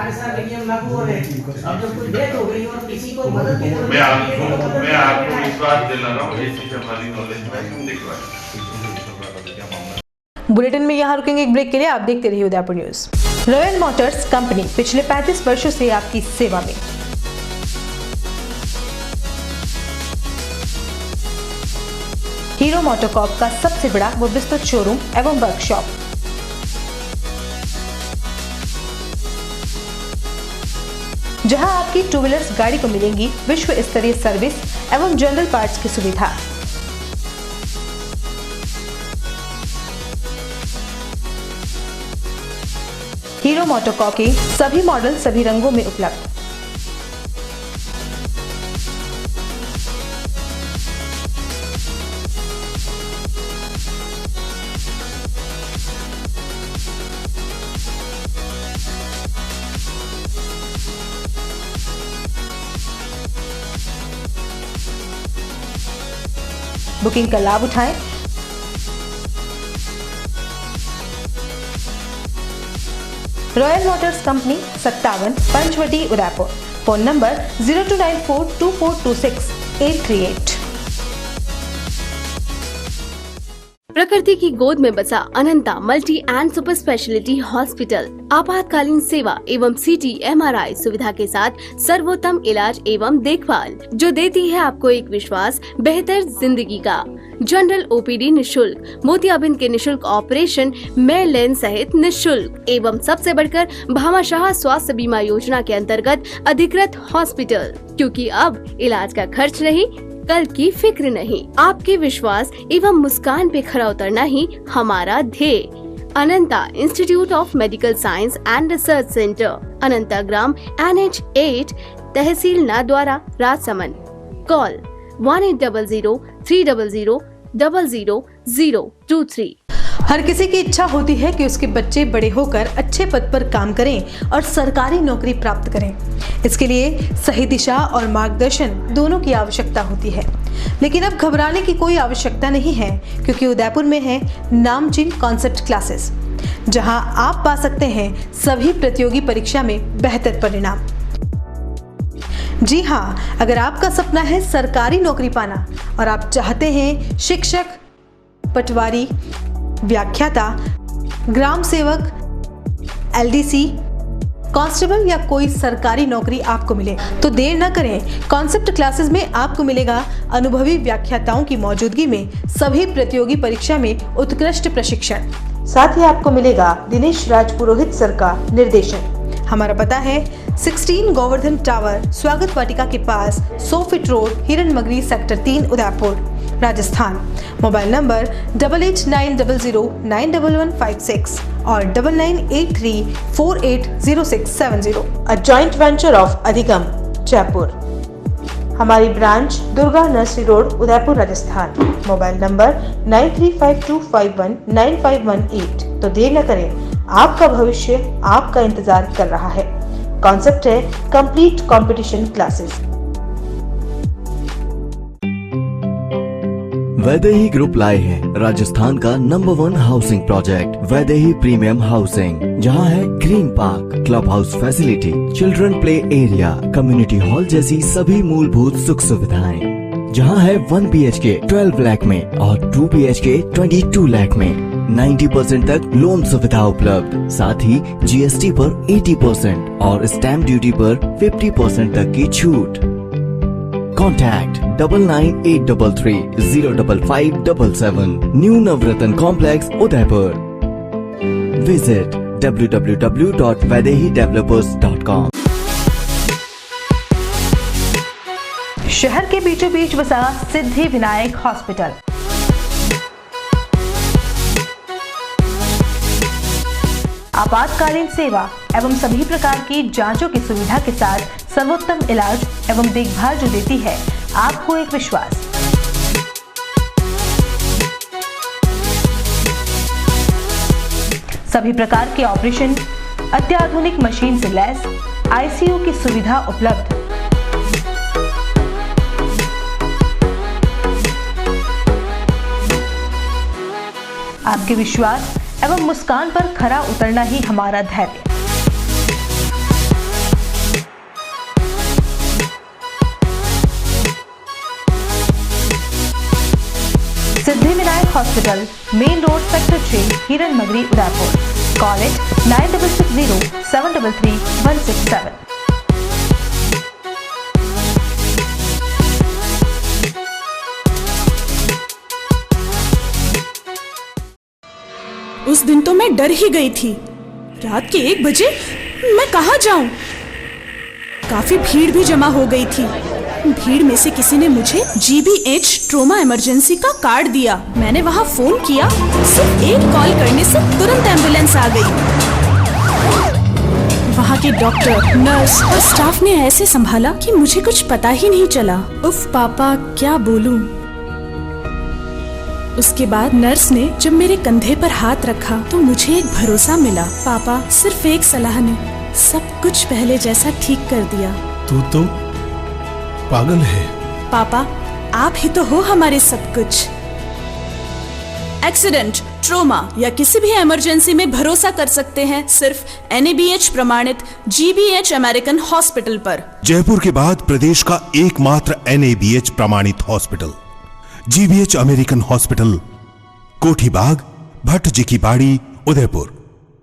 R: आपको विश्वास दिला रहा हूँ, ये चीज हमारी नॉलेज में हम दिखवाएं।
A: बुलेटिन में यहाँ रुकेंगे एक ब्रेक के लिए। आप देखते रहिए Udaipur news. Royal motors company पिछले 35 वर्षों से आपकी सेवा में। हीरो मोटोकॉर्प का सबसे बड़ा व विस्तृत शोरूम एवं वर्कशॉप। जहां आपकी टू व्हीलर्स गाड़ी को मिलेंगी विश्व स्तरीय सर्विस एवं जनरल पार्ट्स की सुविधा। हीरो मोटोकॉर्प के सभी मॉडल सभी रंगों में उपलब्ध। बुकिंग का लाभ उठाएं। Royal motors company 57 Panchvati Udaipur. Phone number 02942426
S: प्रकृति की गोद में बसा Ananta multi and super speciality hospital आपातकालीन सेवा एवं सीटी MRI सुविधा के साथ सर्वोत्तम इलाज एवं देखभाल, जो देती है आपको एक विश्वास बेहतर जिंदगी का। जनरल OPD निशुल्क, मोतियाबिंद के निशुल्क ऑपरेशन, मेल लेन सहित निशुल्क एवं सबसे बढ़कर भामाशाह स्वास्थ्य बीमा योजना के अंतर्गत अधिकृत हॉस्पिटल, क्योंकि अब इलाज का खर्च नहीं, कल की फिक्र नहीं। आपके विश्वास एवं मुस्कान पे खरा उतरना ही हमारा ध्येय। Ananta institute of medical science and research centre, Ananta Gram, NH 8, तहसील नाद्वारा, राजसमंद। कॉल 1800-300-00023।
A: हर किसी की इच्छा होती है कि उसके बच्चे बड़े होकर अच्छे पद पर काम करें और सरकारी नौकरी प्राप्त करें। इसके लिए सही दिशा और मार्गदर्शन दोनों की आवश्यकता होती है। लेकिन अब घबराने की कोई आवश्यकता नहीं है, क्योंकि उदयपुर में है नामचीन कॉन्सेप्ट क्लासेस, जहां आप पा सकते हैं सभी प्रतियोगी परीक्षा में बेहतर परिणाम। जी हाँ, अगर आपका सपना है सरकारी नौकरी पाना और आप चाहते हैं शिक्षक, पटवारी, व्याख्याता, ग्राम सेवक, LDC, कांस्टेबल या कोई सरकारी नौकरी आपको मिले, तो देर न करें। कॉन्सेप्ट क्लासेस में आपको मिलेगा अनुभवी व्याख्याताओं की मौजूदगी में सभी प्रतियोगी परीक्षा में उत्कृष्ट प्रशिक्षण। साथ ही आपको मिलेगा दिनेश राज पुरोहित सर का निर्देशन। हमारा पता है 16 गोवर्धन टावर, स्वागत वाटिका के पास, 100 फीट रोड, हिरन मगरी, sector 3, Udaipur, Rajasthan. Mobile number 8890091156 और 9983480670। अ जॉइंट वेंचर ऑफ अधिगम, जयपुर। हमारी branch Durga nursery road, Udaipur, Rajasthan. Mobile number 9352519518। तो देर न करें, आपका भविष्य आपका इंतजार कर रहा है। कॉन्सेप्ट है complete competition classes.
T: Vaidehi group लाए हैं राजस्थान का number 1 housing project Vaidehi premium housing, जहां है green park, club house facility, children play area, community hall जैसी सभी मूलभूत सुख सुविधाएं। जहां है 1 BHK 12 लाख में और 2 BHK 22 लाख में। 90% तक लोन सुविधा उपलब्ध, साथ ही GST पर 80% और स्टैम्प ड्यूटी पर 50% तक की छूट। Contact 9983305577, New Navratan Complex, Udaipur. Visit www.vaidehidevelopers.com।
A: शहर के बीचों बीच बसा सिद्धि विनायक हॉस्पिटल। आपातकालीन सेवा एवं सभी प्रकार की जांचों की सुविधा के साथ सर्वोत्तम इलाज एवं देखभाल जो देती है आपको एक विश्वास। सभी प्रकार के ऑपरेशन, अत्याधुनिक मशीन से लैस ICU की सुविधा उपलब्ध। आपके विश्वास एवं मुस्कान पर खरा उतरना ही हमारा धैर्य। Siddhivinayak hospital, main road, sector 6, हिरन मगरी, उदयपुर। Call it 9660-733-167।
U: उस दिन तो मैं डर ही गई थी। रात के 1 बजे मैं कहाँ जाऊं? काफी भीड़ भी जमा हो गई थी। भीड़ में से किसी ने मुझे GBH ट्रोमा इमरजेंसी का कार्ड दिया। मैंने वहाँ फोन किया, सिर्फ एक कॉल करने से तुरंत एम्बुलेंस आ गई। वहाँ के डॉक्टर, नर्स और स्टाफ ने ऐसे संभाला कि मुझे कुछ पता ही नहीं चला। उफ पापा, क्या बोलूं। उसके बाद नर्स ने जब मेरे कंधे पर हाथ रखा तो मुझे एक भरोसा मिला। पापा, सिर्फ एक सलाह ने सब कुछ पहले जैसा ठीक कर दिया।
V: तू तो पागल है।
U: पापा, आप ही तो हो हमारे सब कुछ। एक्सीडेंट, ट्रोमा या किसी भी इमरजेंसी में भरोसा कर सकते हैं सिर्फ NABH प्रमाणित GBH अमेरिकन हॉस्पिटल पर।
V: जयपुर के बाद प्रदेश का एकमात्र NABH प्रमाणित हॉस्पिटल GBH अमेरिकन हॉस्पिटल, कोठी बाग, भट्ट जी की बाड़ी, उदयपुर।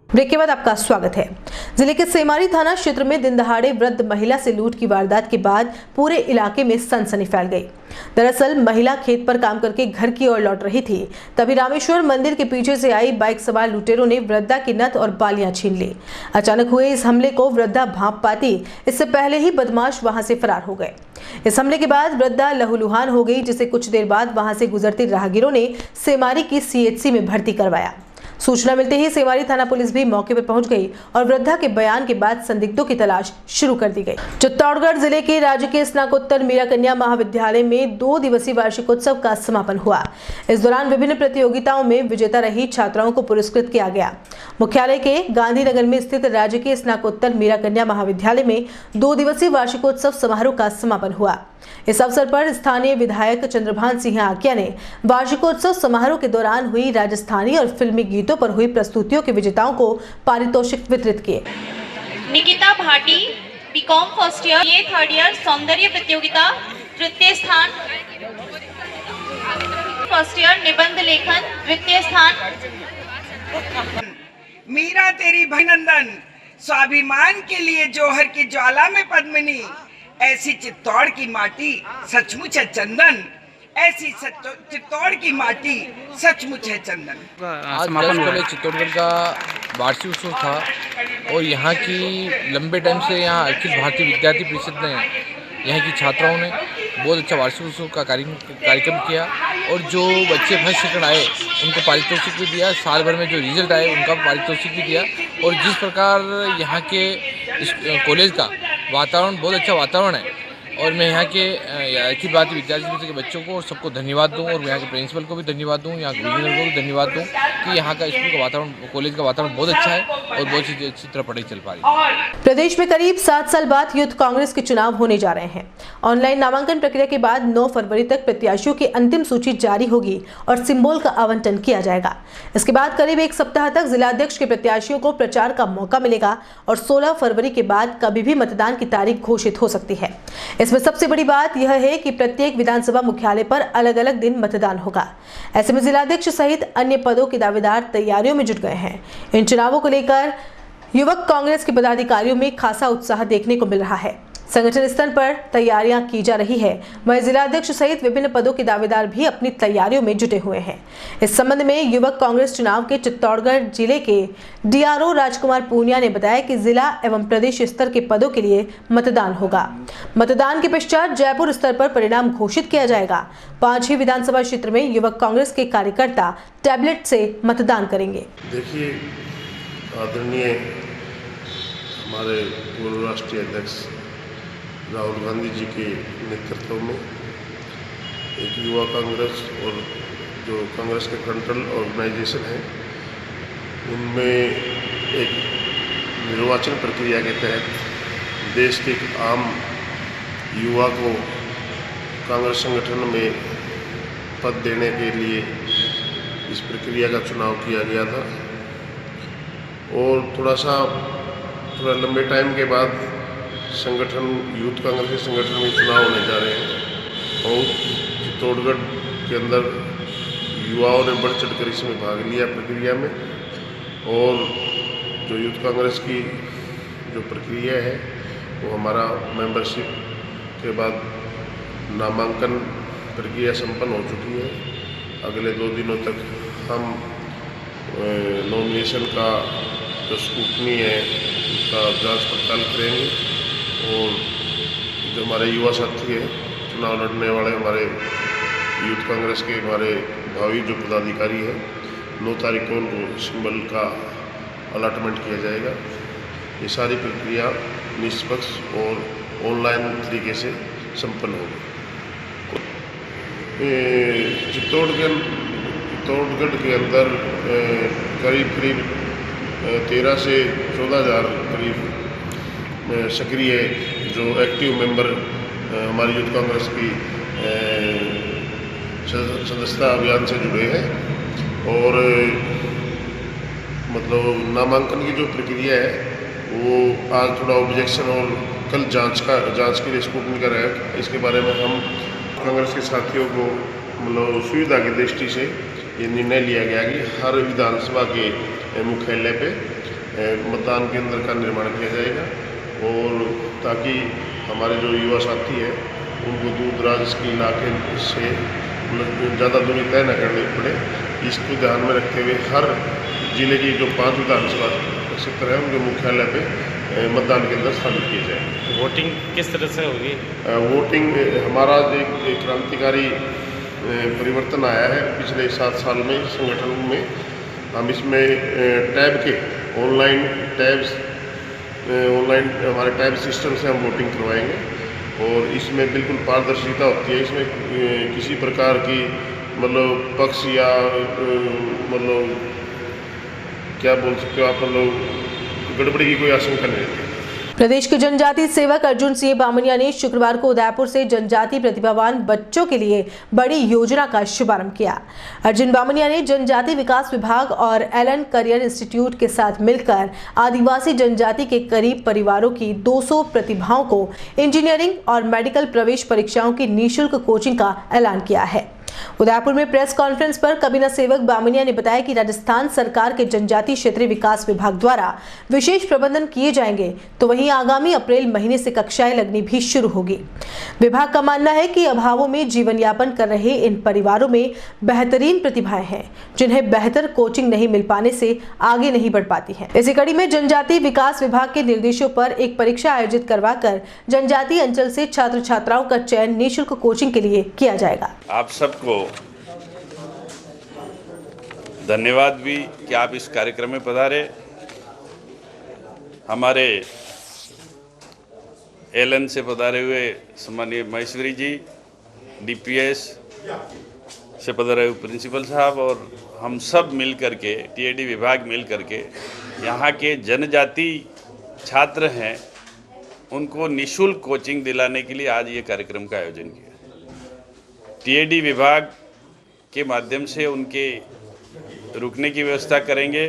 A: ब्रेक के बाद आपका स्वागत है। जिले के सेमारी थाना क्षेत्र में दिन दहाड़े वृद्ध महिला से लूट की वारदात के बाद पूरे इलाके में सनसनी फैल गई। दरअसल महिला खेत पर काम करके घर की ओर लौट रही थी, तभी रामेश्वर मंदिर के पीछे से आई बाइक सवार लुटेरों ने वृद्धा की नथ और बालियां छीन ली। अचानक हुए इस हमले को वृद्धा भांप पाती, इससे पहले ही बदमाश वहां से फरार हो गए। इस हमले के बाद वृद्धा लहूलुहान हो गई, जिसे कुछ देर बाद वहां से गुजरते राहगीरों ने सेमारी की CHC में भर्ती करवाया। सूचना मिलते ही सेमारी थाना पुलिस भी मौके पर पहुंच गई और वृद्धा के बयान के बाद संदिग्धों की तलाश शुरू कर दी गई। चित्तौड़गढ़ जिले के राजकीय स्नातकोत्तर मीरा कन्या महाविद्यालय में 2 दिवसीय वार्षिकोत्सव का समापन हुआ। इस दौरान विभिन्न प्रतियोगिताओं में विजेता रही छात्राओं को पुरस्कृत किया गया। मुख्यालय के गांधीनगर में स्थित राजकीय स्नातकोत्तर मीरा कन्या महाविद्यालय में 2 दिवसीय वार्षिकोत्सव समारोह का समापन हुआ। इस अवसर पर स्थानीय विधायक चंद्रभान सिंह आकिया ने वार्षिकोत्सव समारोह के दौरान हुई राजस्थानी और फिल्मी गीतों पर हुई प्रस्तुतियों के विजेताओं को पारितोषिक वितरित किए।
W: Nikita Bhati, B Com first year, ये 3rd ईयर, सौंदर्य प्रतियोगिता तृतीय स्थान, फर्स्ट ईयर निबंध लेखन द्वितीय स्थान।
X: मीरा तेरी अभिनंदन, स्वाभिमान के लिए जौहर की ज्वाला में पद्मिनी, ऐसी चित्तौड़ की माटी सचमुच है चंदन, ऐसी चित्तौड़ की माटी सचमुच है चंदन।
Y: आज गर्ल्स कॉलेज चित्तौड़गढ़ का वार्षिक उत्सव था और यहाँ की लंबे टाइम से यहाँ अखिल भारतीय विद्यार्थी परिषद ने यहाँ की छात्राओं ने बहुत अच्छा वार्षिक उत्सव का कार्यक्रम किया और जो बच्चे फर्स्ट सेकंड आए उनको पारितोषिक भी दिया, साल भर में जो रिजल्ट आए उनका पारितोषिक भी दिया। और जिस प्रकार यहाँ के कॉलेज का वातावरण बहुत अच्छा वातावरण है और मैं यहाँ के अखिल भारतीय विद्यार्थी के बच्चों को और सबको धन्यवाद दूँ और यहाँ के प्रिंसिपल को भी धन्यवाद दूँ, यहाँ गुरुजनों को भी धन्यवाद दूँ कि यहाँ का स्कूल का वातावरण, कॉलेज का वातावरण बहुत अच्छा है और बहुत अच्छी तरह पढ़ाई चल पा रही है।
A: प्रदेश में करीब 7 साल बाद यूथ कांग्रेस के चुनाव होने जा रहे हैं। ऑनलाइन नामांकन प्रक्रिया के बाद 9 फरवरी तक प्रत्याशियों की अंतिम सूची जारी होगी और सिंबल का आवंटन किया जाएगा। इसके बाद करीब 1 सप्ताह तक जिलाध्यक्ष के प्रत्याशियों को प्रचार का मौका मिलेगा और 16 फरवरी के बाद कभी भी मतदान की तारीख घोषित हो सकती है। इसमें सबसे बड़ी बात यह है कि प्रत्येक विधानसभा मुख्यालय पर अलग अलग दिन मतदान होगा। ऐसे में जिलाध्यक्ष सहित अन्य पदों के दावेदार तैयारियों में जुट गए हैं। इन चुनावों को लेकर युवक कांग्रेस के पदाधिकारियों में खासा उत्साह देखने को मिल रहा है। संगठन स्तर पर तैयारियां की जा रही है, वहीं जिलाध्यक्ष सहित विभिन्न पदों के दावेदार भी अपनी तैयारियों में जुटे हुए हैं। इस संबंध में युवक कांग्रेस चुनाव के चित्तौड़गढ़ जिले के DRO राजकुमार पूनिया ने बताया कि जिला एवं प्रदेश स्तर के पदों के लिए मतदान होगा। मतदान के पश्चात जयपुर स्तर पर परिणाम घोषित किया जाएगा। 5 ही विधानसभा क्षेत्र में युवक कांग्रेस के कार्यकर्ता टैबलेट से मतदान करेंगे।
R: देखिए, आदरणीय हमारे पूर्व राष्ट्रीय अध्यक्ष राहुल गांधी जी के नेतृत्व में एक युवा कांग्रेस और जो कांग्रेस के फ्रंटल ऑर्गेनाइजेशन है उनमें एक निर्वाचन प्रक्रिया के तहत देश के एक आम युवा को कांग्रेस संगठन में पद देने के लिए इस प्रक्रिया का चुनाव किया गया था और थोड़ा लंबे टाइम के बाद संगठन यूथ कांग्रेस के संगठन में चुनाव होने जा रहे हैं और चित्तौड़गढ़ के अंदर युवाओं ने बढ़ चढ़कर इसमें भाग लिया प्रक्रिया में। और जो यूथ कांग्रेस की जो प्रक्रिया है वो हमारा मेंबरशिप के बाद नामांकन प्रक्रिया संपन्न हो चुकी है। अगले 2 दिनों तक हम नॉमिनेशन का जो स्क्रूटनी है उसका जांच पड़ताल करेंगे। और जो हमारे युवा साथी हैं, चुनाव लड़ने वाले हमारे यूथ कांग्रेस के हमारे भावी जो पदाधिकारी हैं, 9 तारीख को उनको सिंबल का अलॉटमेंट किया जाएगा। ये सारी प्रक्रिया निष्पक्ष और ऑनलाइन तरीके से संपन्न होगी। चित्तौड़गढ़ के अंदर करीब 13 से 14 हज़ार करीब सक्रिय जो एक्टिव मेंबर हमारी यूथ कांग्रेस की सदस्यता अभियान से जुड़े हैं। और मतलब नामांकन की जो प्रक्रिया है वो आज थोड़ा ऑब्जेक्शन और कल जांच के लिए स्क्रूटनी का रहेगा। इसके बारे में हम कांग्रेस के साथियों को मतलब सुविधा की दृष्टि से ये निर्णय लिया गया कि हर विधानसभा के मुख्यालय पे मतदान केंद्र का निर्माण किया जाएगा। और ताकि हमारे जो युवा साथी हैं उनको दूर दराज के इलाके से ज़्यादा दूरी तय न करनी पड़े, इसको ध्यान में रखते हुए हर जिले की जो 5 विधानसभा क्षेत्र है उनके मुख्यालय पे मतदान केंद्र स्थापित किए जाएंगे।
B: वोटिंग किस तरह से होगी?
R: वोटिंग हमारा एक क्रांतिकारी परिवर्तन आया है पिछले 7 साल में संगठन में। हम इसमें टैब के ऑनलाइन हमारे टैब सिस्टम से हम वोटिंग करवाएंगे। और इसमें बिल्कुल पारदर्शिता होती है। इसमें किसी प्रकार की मतलब पक्ष या मतलब क्या बोल सकते हो आप, मतलब गड़बड़ी की कोई आशंका नहीं रहती।
A: प्रदेश के जनजातीय सेवक अर्जुन सिंह बामनिया ने शुक्रवार को उदयपुर से जनजातीय प्रतिभावान बच्चों के लिए बड़ी योजना का शुभारंभ किया। अर्जुन बामनिया ने जनजातीय विकास विभाग और एलन करियर इंस्टीट्यूट के साथ मिलकर आदिवासी जनजाति के करीब परिवारों की 200 प्रतिभाओं को इंजीनियरिंग और मेडिकल प्रवेश परीक्षाओं की निःशुल्क कोचिंग का ऐलान किया है। उदयपुर में प्रेस कॉन्फ्रेंस पर कबीना सेवक बामनिया ने बताया कि राजस्थान सरकार के जनजातीय क्षेत्रीय विकास विभाग द्वारा विशेष प्रबंधन किए जाएंगे, तो वहीं आगामी अप्रैल महीने से कक्षाएं लगनी भी शुरू होगी। विभाग का मानना है कि अभावों में जीवन यापन कर रहे इन परिवारों में बेहतरीन प्रतिभाएं हैं, जिन्हें बेहतर कोचिंग नहीं मिल पाने से आगे नहीं बढ़ पाती है। इसी कड़ी में जनजातीय विकास विभाग के निर्देशों पर एक परीक्षा आयोजित करवाकर जनजातीय अंचल से छात्र छात्राओं का चयन निःशुल्क कोचिंग के लिए किया जाएगा।
C: आप सबको धन्यवाद भी कि आप इस कार्यक्रम में पधारे। हमारे एलन से पधारे हुए सम्मानीय महेश्वरी जी, डीपीएस से पधारे हुए प्रिंसिपल साहब और हम सब मिल करके टीएडी विभाग मिल करके यहाँ के जनजाति छात्र हैं उनको निःशुल्क कोचिंग दिलाने के लिए आज ये कार्यक्रम का आयोजन किया। टीएडी विभाग के माध्यम से उनके रुकने की व्यवस्था करेंगे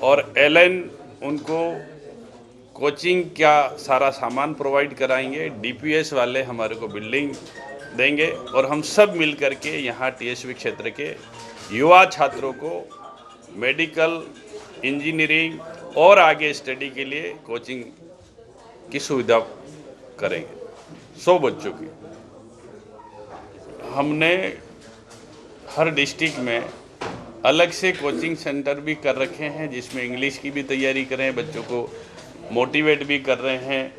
C: और एलन उनको कोचिंग का सारा सामान प्रोवाइड कराएंगे। डीपीएस वाले हमारे को बिल्डिंग देंगे और हम सब मिल करके यहाँ टीएसवी क्षेत्र के युवा छात्रों को मेडिकल, इंजीनियरिंग और आगे स्टडी के लिए कोचिंग की सुविधा करेंगे। 100 बच्चों की हमने हर डिस्ट्रिक्ट में अलग से कोचिंग सेंटर भी कर रखे हैं, जिसमें इंग्लिश की भी तैयारी कर रहे हैं, बच्चों को मोटिवेट भी कर रहे हैं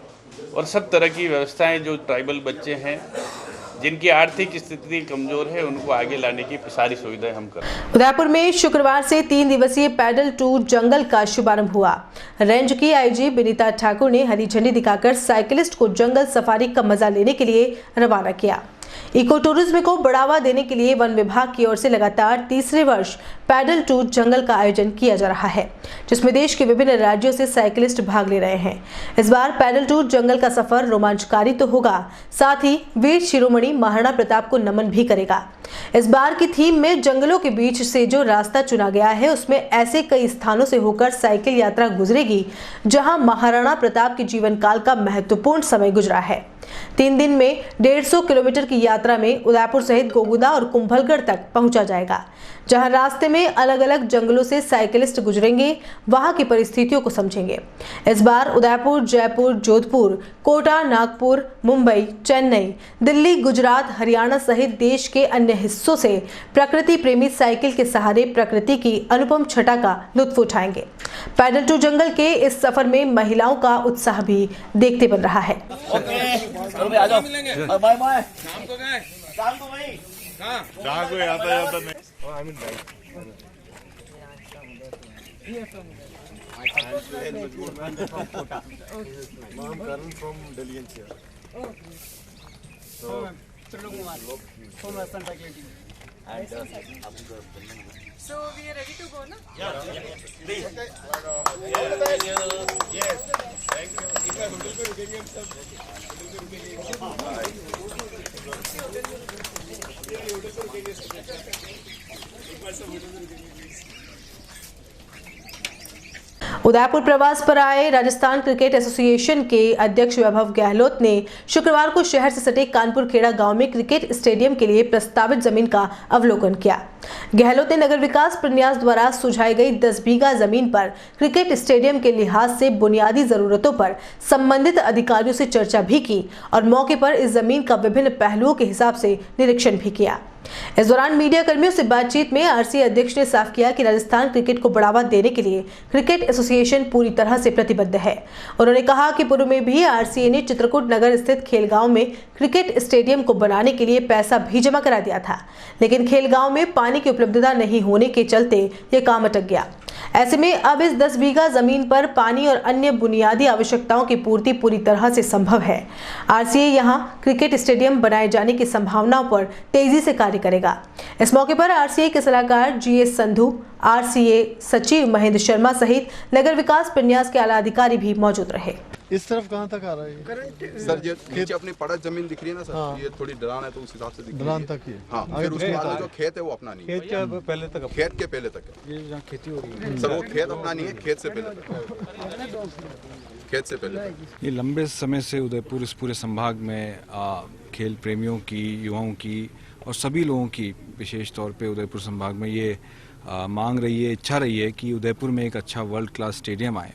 C: और सब तरह की व्यवस्थाएं जो ट्राइबल बच्चे हैं जिनकी आर्थिक स्थिति कमजोर है उनको आगे लाने की सारी सुविधाएं हम कर रहे हैं।
A: उदयपुर में शुक्रवार से 3 दिवसीय पैडल टूर जंगल का शुभारंभ हुआ। रेंज की आईजी विनीता ठाकुर ने हरी झंडी दिखाकर साइकिलिस्ट को जंगल सफारी का मजा लेने के लिए रवाना किया। इको टूरिज्म को बढ़ावा देने के लिए वन विभाग की ओर से लगातार 3रे वर्ष पैडल टूर जंगल का आयोजन किया जा रहा है, जिसमें देश के विभिन्न राज्यों से साइकिलिस्ट भाग ले रहे हैं। इस बार पैडल टूर जंगल का सफर रोमांचकारी तो होगा, साथ ही वीर शिरोमणि महाराणा प्रताप को नमन भी करेगा। इस बार की थीम में जंगलों के बीच से जो रास्ता चुना गया है उसमें ऐसे कई स्थानों से होकर साइकिल यात्रा गुजरेगी जहां महाराणा प्रताप के जीवन काल का महत्वपूर्ण समय गुजरा है। 3 दिन में 150 किलोमीटर की यात्रा में उदयपुर सहित गोगुदा और कुंभलगढ़ तक पहुंचा जाएगा, जहां रास्ते में अलग अलग जंगलों से साइकिलिस्ट गुजरेंगे, वहां की परिस्थितियों को समझेंगे। इस बार उदयपुर, जयपुर, जोधपुर, कोटा, नागपुर, मुंबई, चेन्नई, दिल्ली, गुजरात, हरियाणा सहित देश के अन्य हिस्सों से प्रकृति प्रेमी साइकिल के सहारे प्रकृति की अनुपम छटा का लुत्फ उठाएंगे। पैदल टू जंगल के इस सफर में महिलाओं का उत्साह भी देखते बन रहा है।
B: So we are ready to go, na?
D: Yeah. Please. Yes. Thank
A: Udaipur प्रवास पर आए राजस्थान क्रिकेट एसोसिएशन के अध्यक्ष वैभव गहलोत ने शुक्रवार को शहर से सटे कानपुर खेड़ा गांव में क्रिकेट स्टेडियम के लिए प्रस्तावित जमीन का अवलोकन किया। गहलोत ने नगर विकास प्रन्यास द्वारा सुझाई गई 10 बीघा जमीन पर क्रिकेट स्टेडियम के लिहाज से बुनियादी जरूरतों पर संबंधित अधिकारियों से चर्चा भी की और मौके पर इस जमीन का विभिन्न पहलुओं के हिसाब से निरीक्षण भी किया। इस दौरान मीडिया कर्मियों से बातचीत में आरसीए अध्यक्ष ने साफ किया कि राजस्थान क्रिकेट को बढ़ावा देने के लिए क्रिकेट एसोसिएशन पूरी तरह से प्रतिबद्ध है। उन्होंने कहा कि पूर्व में भी आरसीए ने चित्रकूट नगर स्थित खेलगांव में क्रिकेट स्टेडियम को बनाने के लिए पैसा भी जमा करा दिया था, लेकिन खेलगांव में पानी की उपलब्धता नहीं होने के चलते ये काम अटक गया। ऐसे में अब इस 10 बीघा जमीन पर पानी और अन्य बुनियादी आवश्यकताओं की पूर्ति पूरी तरह से संभव है। आरसीए यहां क्रिकेट स्टेडियम बनाए जाने की संभावनाओं पर तेजी से कार्य करेगा। इस मौके पर आरसीए के सलाहकार जीएस संधू, आरसीए सचिव महेंद्र शर्मा सहित नगर विकास प्रन्यास के आला अधिकारी भी मौजूद रहे।
F: इस तरफ कहाँ तक आ रहा है
G: सर? ये नीचे अपनी पड़ा जमीन दिख रही है ना सर? हाँ। ये थोड़ी ढलान है तो उस हिसाब से दिख रही है।
F: ढलान तक ही।
G: हाँ, फिर उसके बाद जो खेत है वो अपना नहीं है।
F: खेत के पहले तक?
G: खेत के पहले तक है।
F: ये जहाँ खेती हो रही है
G: सर, वो खेत अपना नहीं है, खेत से पहले तक। खेत से पहले तक।
H: ये लंबे समय से उदयपुर इस पूरे संभाग में खेल प्रेमियों की, युवाओं की और सभी लोगों की विशेष तौर पे उदयपुर संभाग में ये मांग रही है, इच्छा रही है कि उदयपुर में एक अच्छा वर्ल्ड क्लास स्टेडियम आए।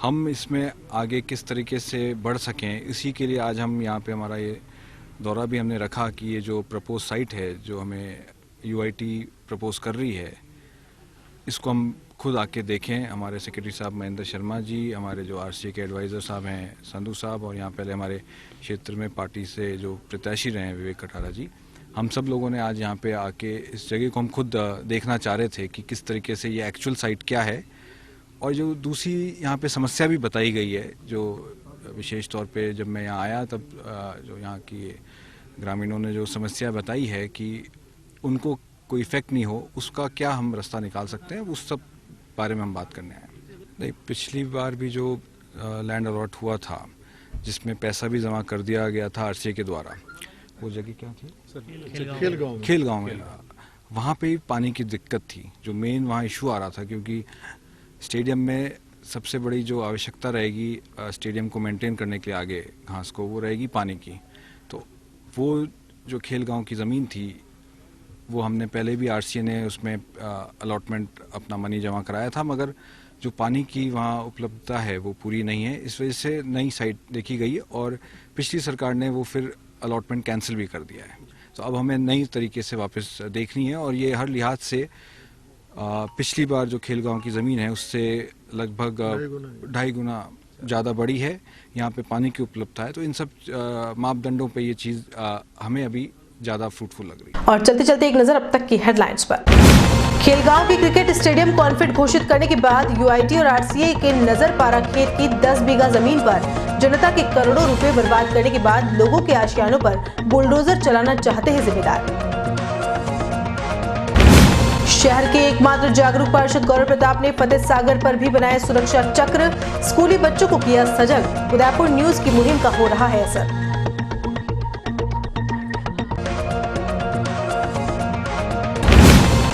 H: हम इसमें आगे किस तरीके से बढ़ सकें, इसी के लिए आज हम यहाँ पे हमारा ये दौरा भी हमने रखा कि ये जो प्रपोज साइट है, जो हमें यूआईटी प्रपोज कर रही है, इसको हम खुद आके देखें। हमारे सेक्रेटरी साहब महेंद्र शर्मा जी, हमारे जो आरसीए के एडवाइज़र साहब हैं संधू साहब, और यहाँ पहले हमारे क्षेत्र में पार्टी से जो प्रत्याशी रहे हैं विवेक कटारा जी, हम सब लोगों ने आज यहाँ पे आके इस जगह को हम खुद देखना चाह रहे थे कि किस तरीके से ये एक्चुअल साइट क्या है। और जो दूसरी यहाँ पे समस्या भी बताई गई है, जो विशेष तौर पे जब मैं यहाँ आया तब जो यहाँ की ग्रामीणों ने जो समस्या बताई है कि उनको कोई इफेक्ट नहीं हो, उसका क्या हम रास्ता निकाल सकते हैं, उस सब बारे में हम बात करने आए। नहीं, पिछली बार भी जो लैंड अलॉट हुआ था जिसमें पैसा भी जमा कर दिया गया था आरसीए के द्वारा, वो जगह क्या थी? खेलगांव में। वहाँ पे पानी की दिक्कत थी, जो मेन वहाँ इशू आ रहा था, क्योंकि स्टेडियम में सबसे बड़ी जो आवश्यकता रहेगी स्टेडियम को मेंटेन करने के लिए आगे घास को, वो रहेगी पानी की। तो वो जो खेलगांव की ज़मीन थी वो हमने पहले भी आरसीए ने उसमें अलॉटमेंट अपना मनी जमा कराया था, मगर जो पानी की वहाँ उपलब्धता है वो पूरी नहीं है। इस वजह से नई साइट देखी गई और पिछली सरकार ने वो फिर अलॉटमेंट कैंसिल भी कर दिया है। तो अब हमें नई तरीके से वापस देखनी है और ये हर लिहाज से पिछली बार जो खेलगांव की ज़मीन है उससे लगभग 2.5 गुना ज़्यादा बड़ी है। यहाँ पे पानी की उपलब्धता है, तो इन सब मापदंडों पे ये चीज़ हमें अभी ज़्यादा फ्रूटफुल लग रही है।
A: और चलते चलते एक नज़र अब तक की हेडलाइंस पर। खेलगांव के क्रिकेट स्टेडियम को अनफिट घोषित करने के बाद यूआईटी और आरसीए के नजरपारा खेत की 10 बीघा जमीन पर जनता के करोड़ों रुपए बर्बाद करने के बाद लोगों के आशियानों पर बुलडोजर चलाना चाहते हैं जिम्मेदार। शहर के एकमात्र जागरूक पार्षद गौरव प्रताप ने फतेह सागर पर भी बनाए सुरक्षा चक्र, स्कूली बच्चों को किया सजग। उदयपुर न्यूज की मुहिम का हो रहा है असर।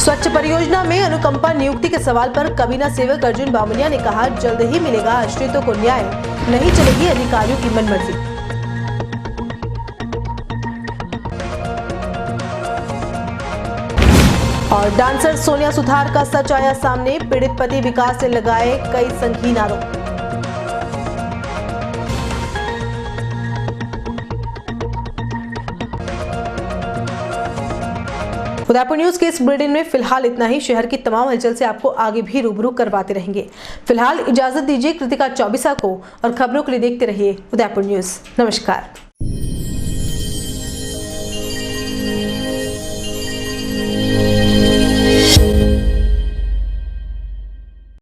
A: स्वच्छ परियोजना में अनुकंपा नियुक्ति के सवाल पर कबीना सेवक अर्जुन बामनिया ने कहा, जल्द ही मिलेगा आश्रितों को न्याय, नहीं चलेगी अधिकारियों की मनमर्जी। और डांसर सोनिया सुथार का सच आया सामने, पीड़ित पति विकास ने लगाए कई संगीन आरोप। उदयपुर न्यूज के इस बुलेटिन में फिलहाल इतना ही। शहर की तमाम हलचल से आपको आगे भी रूबरू करवाते रहेंगे। फिलहाल इजाजत दीजिए कृतिका चौबीसा को और खबरों के लिए देखते रहिए उदयपुर न्यूज। नमस्कार।